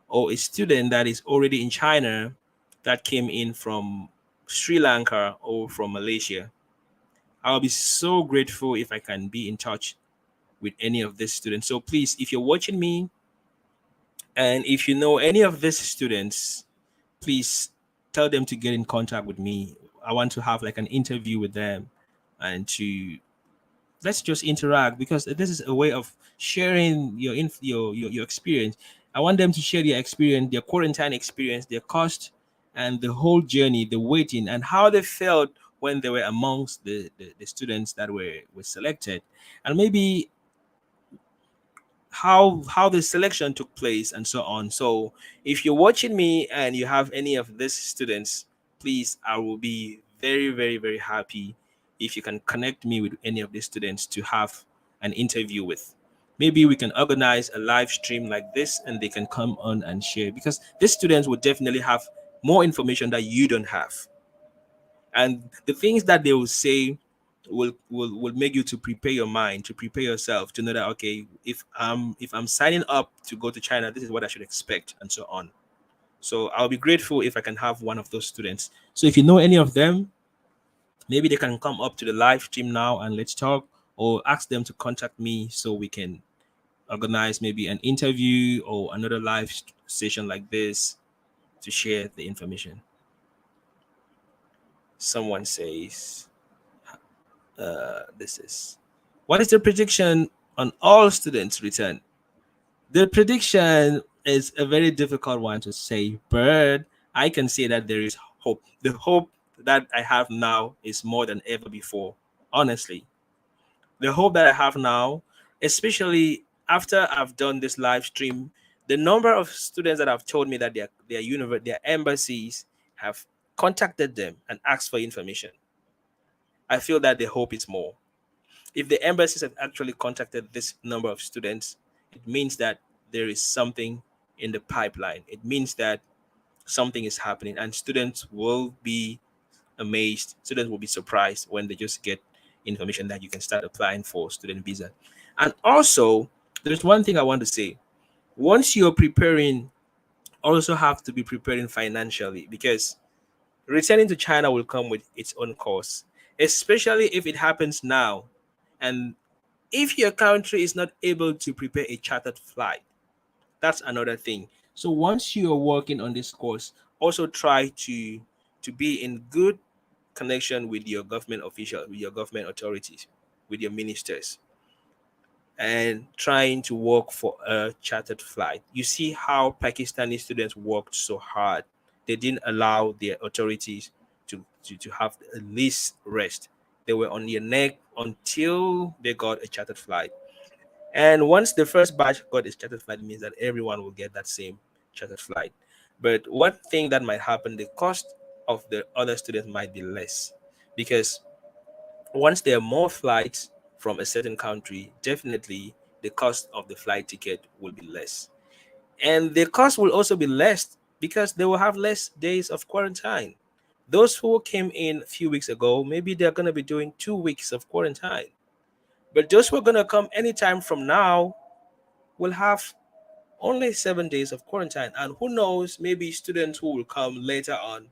or a student that is already in China that came in from Sri Lanka or from Malaysia. I'll be so grateful if I can be in touch with any of these students. So please, if you're watching me and if you know any of these students, please tell them to get in contact with me. I want to have like an interview with them and to let's just interact because this is a way of sharing your experience. I want them to share their experience, their quarantine experience, their cost, and the whole journey, the waiting, and how they felt when they were amongst the students that were selected, and maybe how the selection took place and so on. So if you're watching me and you have any of these students, please, I will be very, very, very happy if you can connect me with any of these students to have an interview with. Maybe we can organize a live stream like this and they can come on and share because these students will definitely have more information that you don't have. And the things that they will say will make you to prepare your mind, to prepare yourself to know that okay, if I'm signing up to go to China, this is what I should expect and so on. So I'll be grateful if I can have one of those students. So if you know any of them, maybe they can come up to the live stream now and let's talk, or ask them to contact me so we can organize maybe an interview or another live session like this to share the information. Someone says this is what is the prediction on all students return? The prediction is a very difficult one to say, but I can say that there is hope. The hope that I have now is more than ever before. Honestly, the hope that I have now, especially after I've done this live stream, the number of students that have told me that their embassies have contacted them and asked for information. I feel that the hope is more. If the embassies have actually contacted this number of students, it means that there is something in the pipeline. It means that something is happening, and students will be amazed. Students will be surprised when they just get information that you can start applying for student visa. And also, there's one thing I want to say. Once you're preparing, also have to be preparing financially, because returning to China will come with its own cost, especially if it happens now. And if your country is not able to prepare a chartered flight, that's another thing. So once you are working on this course, also try to be in good connection with your government official, with your government authorities, with your ministers, and trying to work for a chartered flight. You see how Pakistani students worked so hard. They didn't allow their authorities to have the least rest. They were on their neck until they got a chartered flight. And once the first batch got a chartered flight, it means that everyone will get that same chartered flight. But one thing that might happen, the cost of the other students might be less, because once there are more flights from a certain country, definitely the cost of the flight ticket will be less. And the cost will also be less because they will have less days of quarantine. Those who came in a few weeks ago, maybe they're going to be doing 2 weeks of quarantine. But those who are going to come anytime from now will have only 7 days of quarantine. And who knows, maybe students who will come later on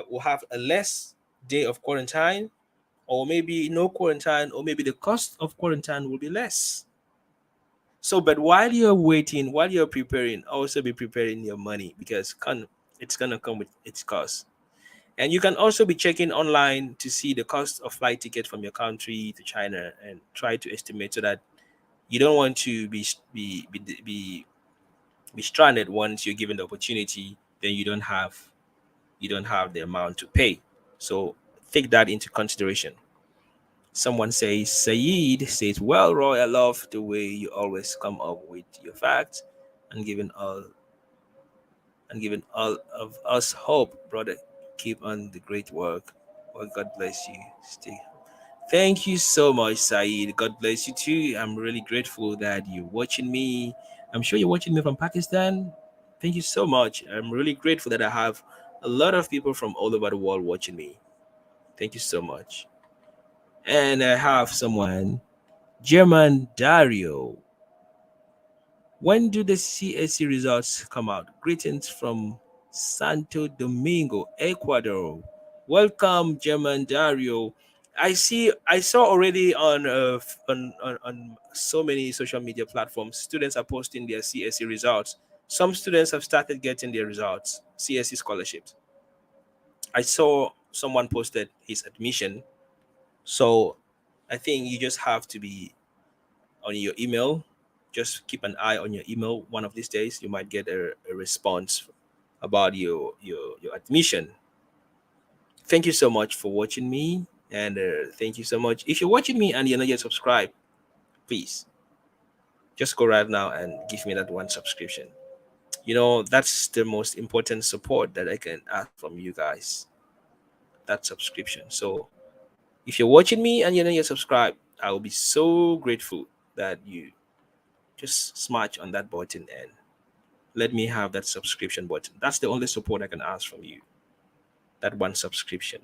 will have a less day of quarantine, or maybe no quarantine, or maybe the cost of quarantine will be less. So, but while you're waiting, while you're preparing, also be preparing your money, because it's gonna come with its cost. And you can also be checking online to see the cost of flight ticket from your country to China and try to estimate, so that you don't want to be stranded once you're given the opportunity, then you don't have the amount to pay. So take that into consideration. Someone says, Saeed says, well, Roy, I love the way you always come up with your facts and giving all of us hope, brother. Keep on the great work. Well, God bless you. Stay. Thank you so much, Saeed. God bless you too. I'm really grateful that you're watching me. I'm sure you're watching me from Pakistan. Thank you so much. I'm really grateful that I have a lot of people from all over the world watching me. Thank you so much. And I have someone, German Dario. When do the CSC results come out? Greetings from Santo Domingo, Ecuador. Welcome, German Dario. I saw already on so many social media platforms, students are posting their CSC results. Some students have started getting their results, CSC scholarships. I saw someone posted his admission. So I think you just have to be on your email. Just keep an eye on your email. One of these days, you might get a response about your admission. Thank you so much for watching me, and thank you so much. If you're watching me and you're not yet subscribed, please just go right now and give me that one subscription. You know, that's the most important support that I can ask from you guys. That subscription. So if you're watching me and you're not yet subscribed, I will be so grateful that you just smash on that button and let me have that subscription button. That's the only support I can ask from you. That one subscription.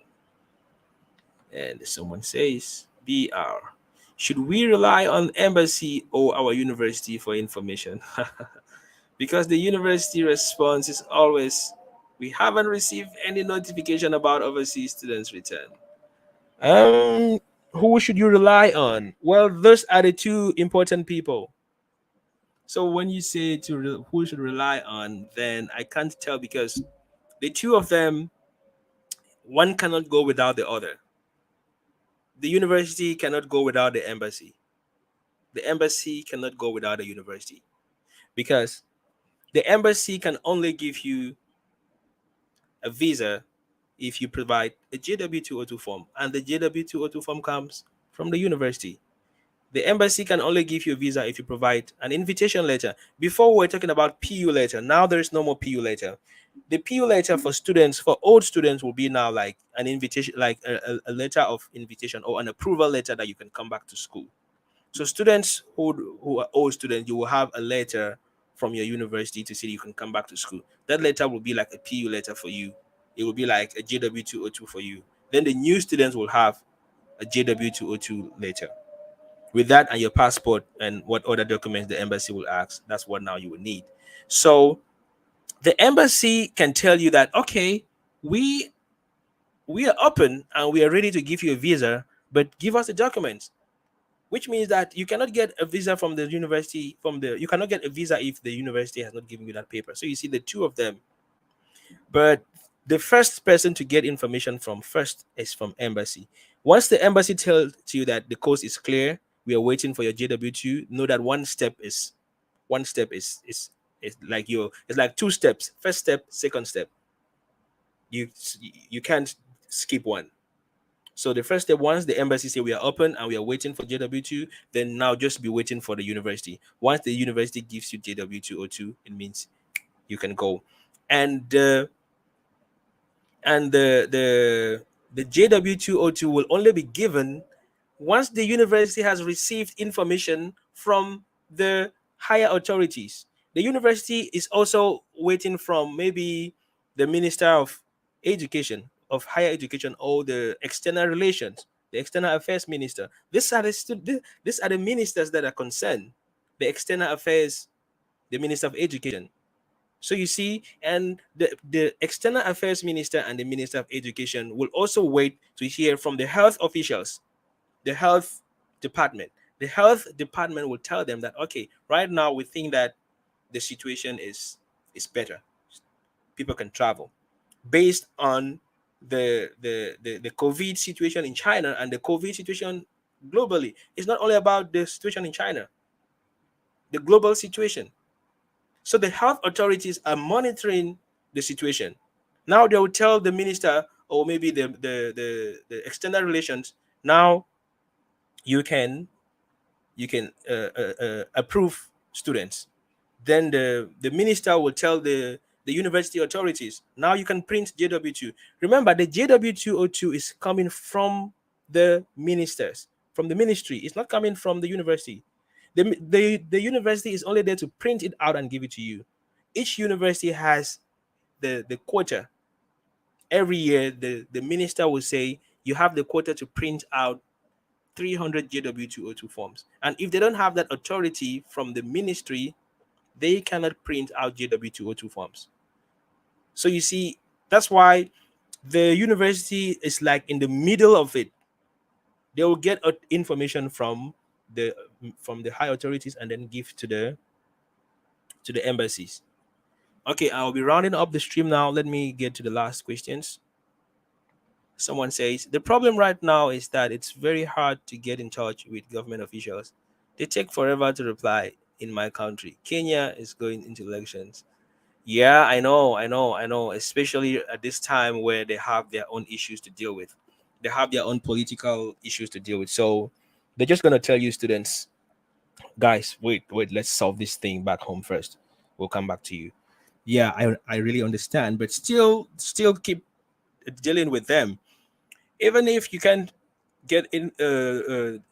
And someone says, BR, should we rely on embassy or our university for information? Because the university response is always, we haven't received any notification about overseas students' return. Um, who should you rely on? Well, those are the two important people. So when you say who should rely on, then I can't tell, because the two of them, one cannot go without the other. The university cannot go without the embassy. The embassy cannot go without the university, because the embassy can only give you a visa if you provide a JW202 form, and the JW202 form comes from the university. The embassy can only give you a visa if you provide an invitation letter. Before we were talking about PU letter. Now there is no more PU letter. The PU letter for students, for old students, will be now like an invitation, like a letter of invitation or an approval letter that you can come back to school. So students who are old students, you will have a letter from your university to say you can come back to school. That letter will be like a PU letter for you. It will be like a JW202 for you. Then the new students will have a JW202 letter. With that and your passport and what other documents the embassy will ask, that's what now you will need. So the embassy can tell you that, okay, we we are open and we are ready to give you a visa, but give us the documents, which means that you cannot get a visa from the university, you cannot get a visa if the university has not given you that paper. So you see the two of them. But the first person to get information from first is from embassy. Once the embassy tells you that the coast is clear, we are waiting for your JW2, know that one step is like it's like two steps. First step, second step. You you can't skip one. So the first step, once the embassy say we are open and we are waiting for JW2, then now just be waiting for the university. Once the university gives you JW202, it means you can go. And the JW202 will only be given once the university has received information from the higher authorities. The university is also waiting from maybe the Minister of Education, of Higher Education, or the External Relations, the External Affairs Minister. These are the ministers that are concerned. The External Affairs, the Minister of Education. So you see, and the External Affairs Minister and the Minister of Education will also wait to hear from the health officials, the health department. The health department will tell them that, okay, right now we think that the situation is better. People can travel based on the COVID situation in China and the COVID situation globally. It's not only about the situation in China, the global situation. So the health authorities are monitoring the situation. Now they will tell the minister or maybe the external relations, now you can approve students. Then the minister will tell the university authorities, now you can print JW2. Remember, the JW202 is coming from the ministers, from the ministry. It's not coming from the university. The university is only there to print it out and give it to you. Each university has the quota. Every year, the minister will say, you have the quota to print out 300 JW202 forms. And if they don't have that authority from the ministry, they cannot print out JW202 forms. So you see, that's why the university is like in the middle of it. They will get information the from the high authorities and then give to the embassies. Okay, I'll be rounding up the stream now. Let me get to the last questions. Someone says the problem right now is that it's very hard to get in touch with government officials. They take forever to reply in my country. Kenya is going into elections. Yeah, I know. Especially at this time where they have their own issues to deal with. They have their own political issues to deal with. So they're just gonna tell you students, guys, wait, let's solve this thing back home first. We'll come back to you. Yeah, I really understand, but still keep dealing with them. Even if you can get in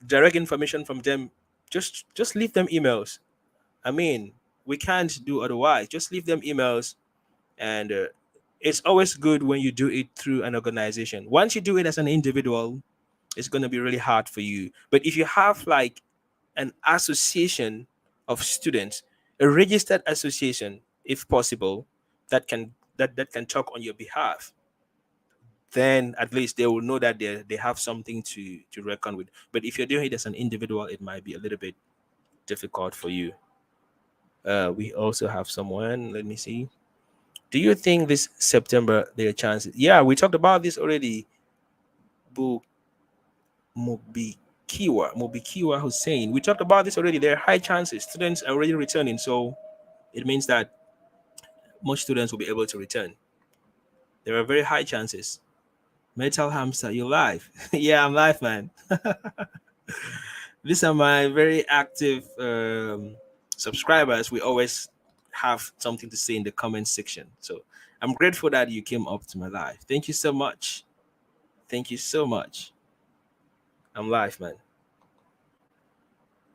direct information from them, just leave them emails. I mean, we can't do otherwise. Just leave them emails, and it's always good when you do it through an organization. Once you do it as an individual, it's going to be really hard for you. But if you have like an association of students, a registered association, if possible, that can talk on your behalf, then at least they will know that they have something to reckon with. But if you're doing it as an individual, it might be a little bit difficult for you. We also have someone. Let me see. Do you think this September there are chances? Yeah, we talked about this already. Bu Mubikiwa Hussein. We talked about this already. There are high chances. Students are already returning, so it means that most students will be able to return. There are very high chances. Metal Hamster, you live? Yeah, I'm live, man. These are my very active subscribers. We always have something to say in the comment section. So I'm grateful that you came up to my life. Thank you so much. Thank you so much. I'm live, man.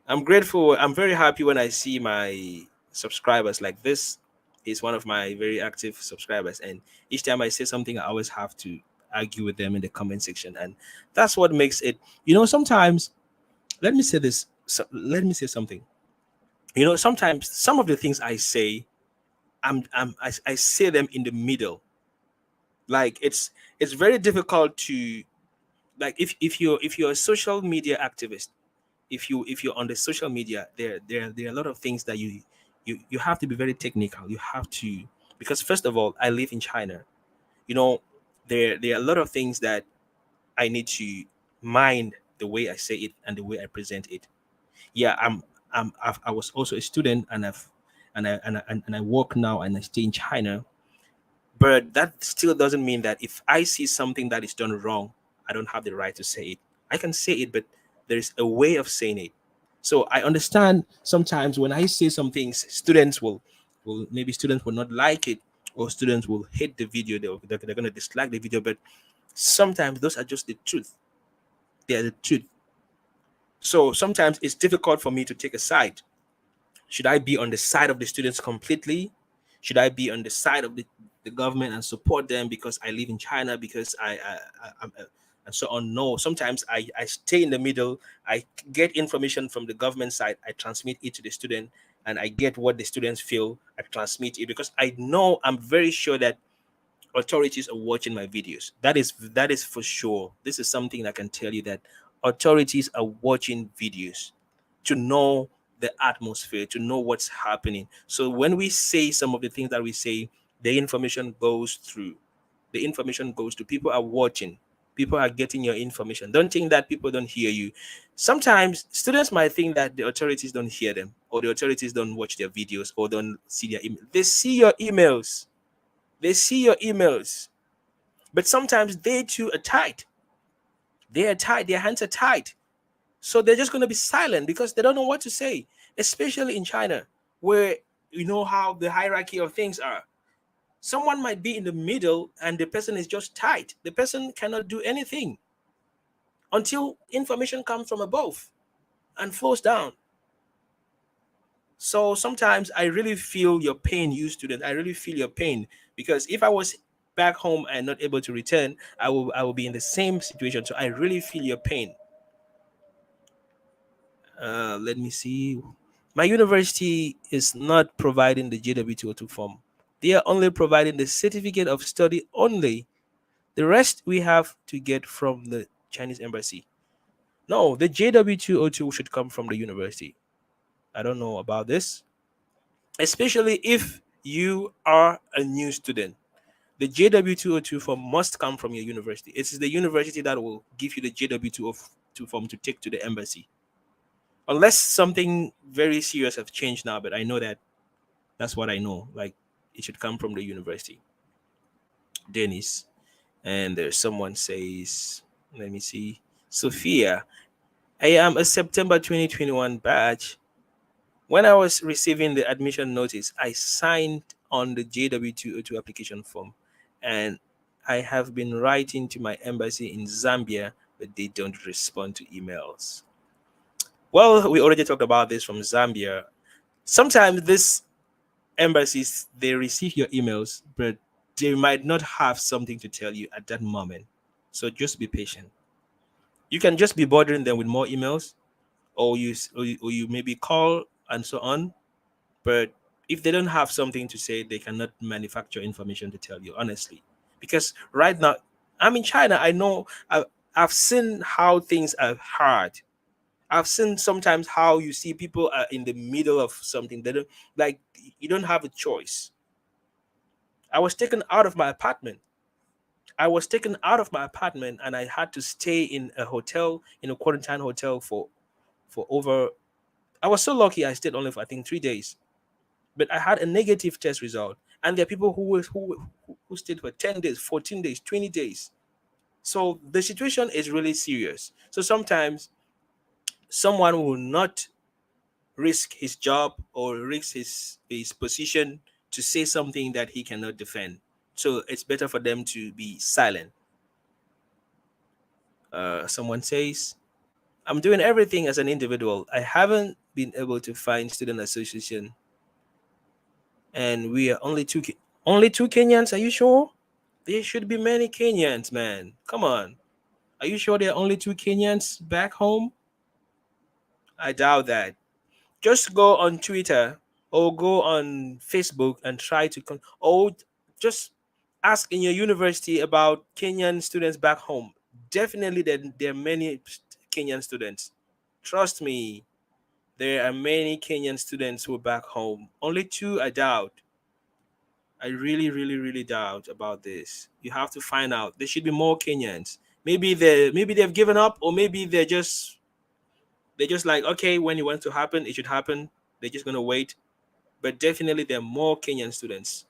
I'm grateful. I'm very happy when I see my subscribers like this. He's one of my very active subscribers, and each time I say something, I always have to argue with them in the comment section, and that's what makes it. Sometimes let me say this. Let me say something. Sometimes some of the things I say, I say them in the middle. Like it's very difficult to, like, if you're a social media activist, if you're on the social media, there are a lot of things that you have to be very technical. You have to, because first of all, I live in China. You know, there are a lot of things that I need to mind the way I say it and the way I present it. Yeah, I was also a student, and I work now and I stay in China. But that still doesn't mean that if I see something that is done wrong, I don't have the right to say it. I can say it, but there is a way of saying it. So I understand sometimes when I say some things, students will maybe students will not like it, or students will hate the video. They're going to dislike the video. But sometimes those are just the truth. They are the truth. So sometimes it's difficult for me to take a side. Should I be on the side of the students completely? Should I be on the side of the government and support them because I live in China, because I'm and so on? No, sometimes I stay in the middle. I get information from the government side, I transmit it to the student, and I get what the students feel, I transmit it, because I know, I'm very sure that authorities are watching my videos. That is for sure. This is something I can tell you, that authorities are watching videos to know the atmosphere, to know what's happening. So when we say some of the things that we say, the information goes through. The information goes to people are watching. People are getting your information. Don't think that people don't hear you. Sometimes students might think that the authorities don't hear them, or the authorities don't watch their videos, or don't see their email. They see your emails. They see your emails, but sometimes they too are tight. They are tight. Their hands are tight. So they're just going to be silent because they don't know what to say, especially in China, where you know how the hierarchy of things are. Someone might be in the middle and the person is just tight. The person cannot do anything until information comes from above and flows down. So sometimes I really feel your pain, you student. I really feel your pain, because if I was back home and not able to return, I will be in the same situation. So I really feel your pain. Let me see. My university is not providing the JW202 form. They are only providing the certificate of study only. The rest we have to get from the Chinese embassy. No, the JW202 should come from the university. I don't know about this, especially if you are a new student. The JW202 form must come from your university. It is the university that will give you the JW202 form to take to the embassy. Unless something very serious have changed now, but I know that's what I know. Like, it should come from the university. Dennis. And there's someone says, let me see. Sophia, I am a September 2021 batch. When I was receiving the admission notice, I signed on the JW202 application form, and I have been writing to my embassy in Zambia, but they don't respond to emails. Well, we already talked about this from Zambia. Sometimes these embassies, they receive your emails, but they might not have something to tell you at that moment. So just be patient. You can just be bothering them with more emails, or you maybe call and so on. But if they don't have something to say, they cannot manufacture information to tell you, honestly. Because right now, I'm in China. I know, I've seen how things are hard. I've seen sometimes how you see people are in the middle of something. They don't, like, you don't have a choice. I was taken out of my apartment. I was taken out of my apartment and I had to stay in a hotel, in a quarantine hotel for over. I was so lucky I stayed only for, I think, 3 days. But I had a negative test result, and there are people who stayed for 10 days, 14 days, 20 days. So the situation is really serious. So sometimes someone will not risk his job or risk his position to say something that he cannot defend. So it's better for them to be silent. Someone says, I'm doing everything as an individual. I haven't been able to find student association, and we are only two Kenyans. Are you sure? There should be many Kenyans, man. Come on. Are you sure there are only two Kenyans back home? I doubt that. Just go on Twitter or go on Facebook and try to or just ask in your university about Kenyan students back home. Definitely there are many Kenyan students. Trust me, there are many Kenyan students who are back home. Only two, I doubt. I really, really, really doubt about this. You have to find out. There should be more Kenyans. Maybe they've given up, or maybe they're just like, okay, when it wants to happen, it should happen. They're just gonna wait. But definitely there are more Kenyan students.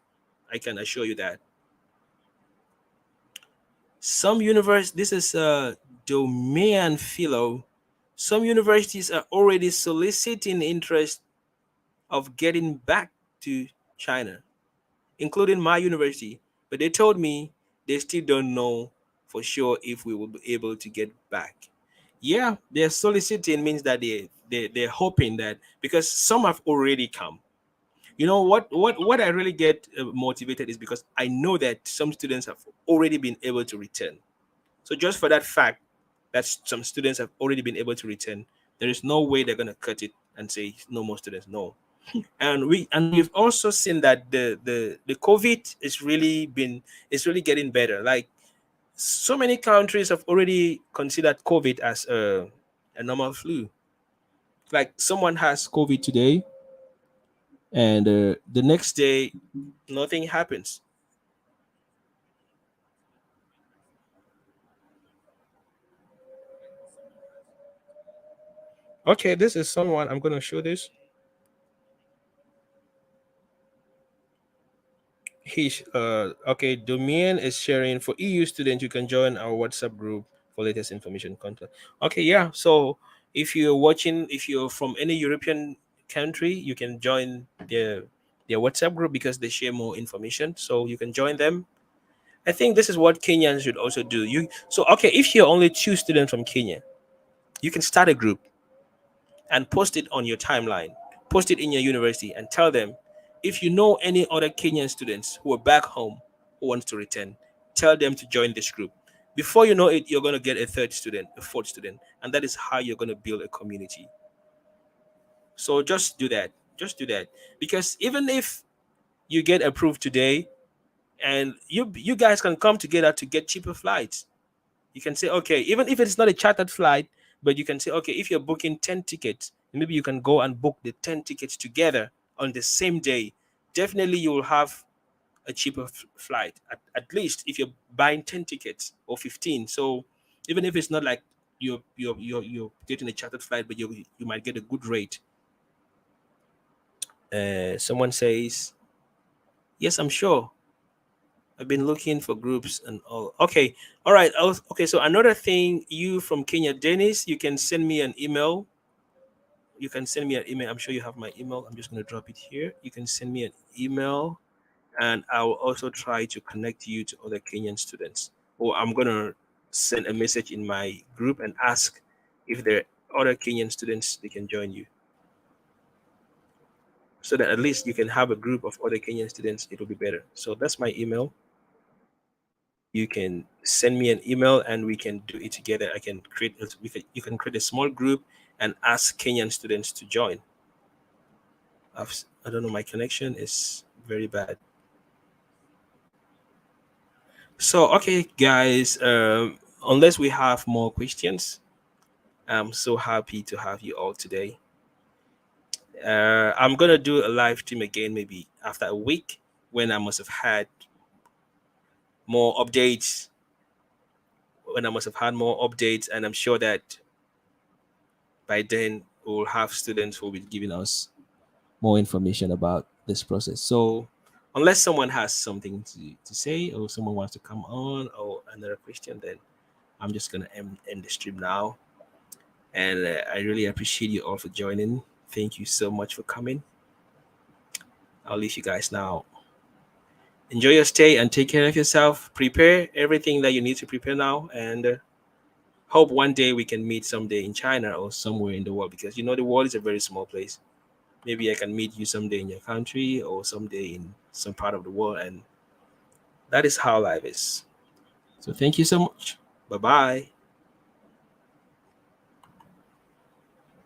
I can assure you that. Some universities, this is Domain Philo. Some universities are already soliciting interest of getting back to China, including my university. But they told me they still don't know for sure if we will be able to get back. Yeah, they're soliciting means that they're hoping that, because some have already come. You know what I really get motivated is because I know that some students have already been able to return. So just for that fact that some students have already been able to return, there is no way they're gonna cut it and say no more students. No. We've also seen that the COVID is really getting better. Like, so many countries have already considered COVID as a normal flu. Like, someone has COVID today, and the next day nothing happens. Okay, this is someone, I'm gonna show this. Okay, Domain is sharing for EU students. You can join our WhatsApp group for latest information content. Okay, yeah. So if you're from any European country, you can join their WhatsApp group because they share more information. So you can join them. I think this is what Kenyans should also do. Okay, if you're only two students from Kenya, you can start a group and post it on your timeline, post it in your university, and tell them, if you know any other Kenyan students who are back home who wants to return, tell them to join this group. Before you know it, you're going to get a third student, a fourth student, and that is how you're going to build a community. So just do that. Just do that. Because even if you get approved today, and you guys can come together to get cheaper flights. You can say, okay, even if it's not a chartered flight, but you can say, okay, if you're booking 10 tickets, maybe you can go and book the 10 tickets together on the same day. Definitely you will have a cheaper flight, at least if you're buying 10 tickets or 15. So even if it's not like you're getting a chartered flight, but you might get a good rate. Someone says, yes, I'm sure. I've been looking for groups and all. Okay, all right. Okay, so another thing, you from Kenya, Dennis, you can send me an email. You can send me an email. I'm sure you have my email. I'm just going to drop it here. You can send me an email, and I will also try to connect you to other Kenyan students. Or I'm going to send a message in my group and ask if there are other Kenyan students they can join you, so that at least you can have a group of other Kenyan students. It will be better. So that's my email. You can send me an email and we can do it together. You can create a small group and ask Kenyan students to join. I don't know, my connection is very bad. So okay, guys, unless we have more questions, I'm so happy to have you all today. I'm gonna do a live stream again maybe after a week, when I must have had more updates. And I'm sure that by then we'll have students who will be giving us more information about this process. So unless someone has something to say, or someone wants to come on, or another question, then I'm just gonna end the stream now. And I really appreciate you all for joining. Thank you so much for coming. I'll leave you guys now Enjoy your stay and take care of yourself. Prepare everything that you need to prepare now, and hope one day we can meet someday in China or somewhere in the world, because you know the world is a very small place. Maybe I can meet you someday in your country or someday in some part of the world, and that is how life is. So thank you so much. Bye bye.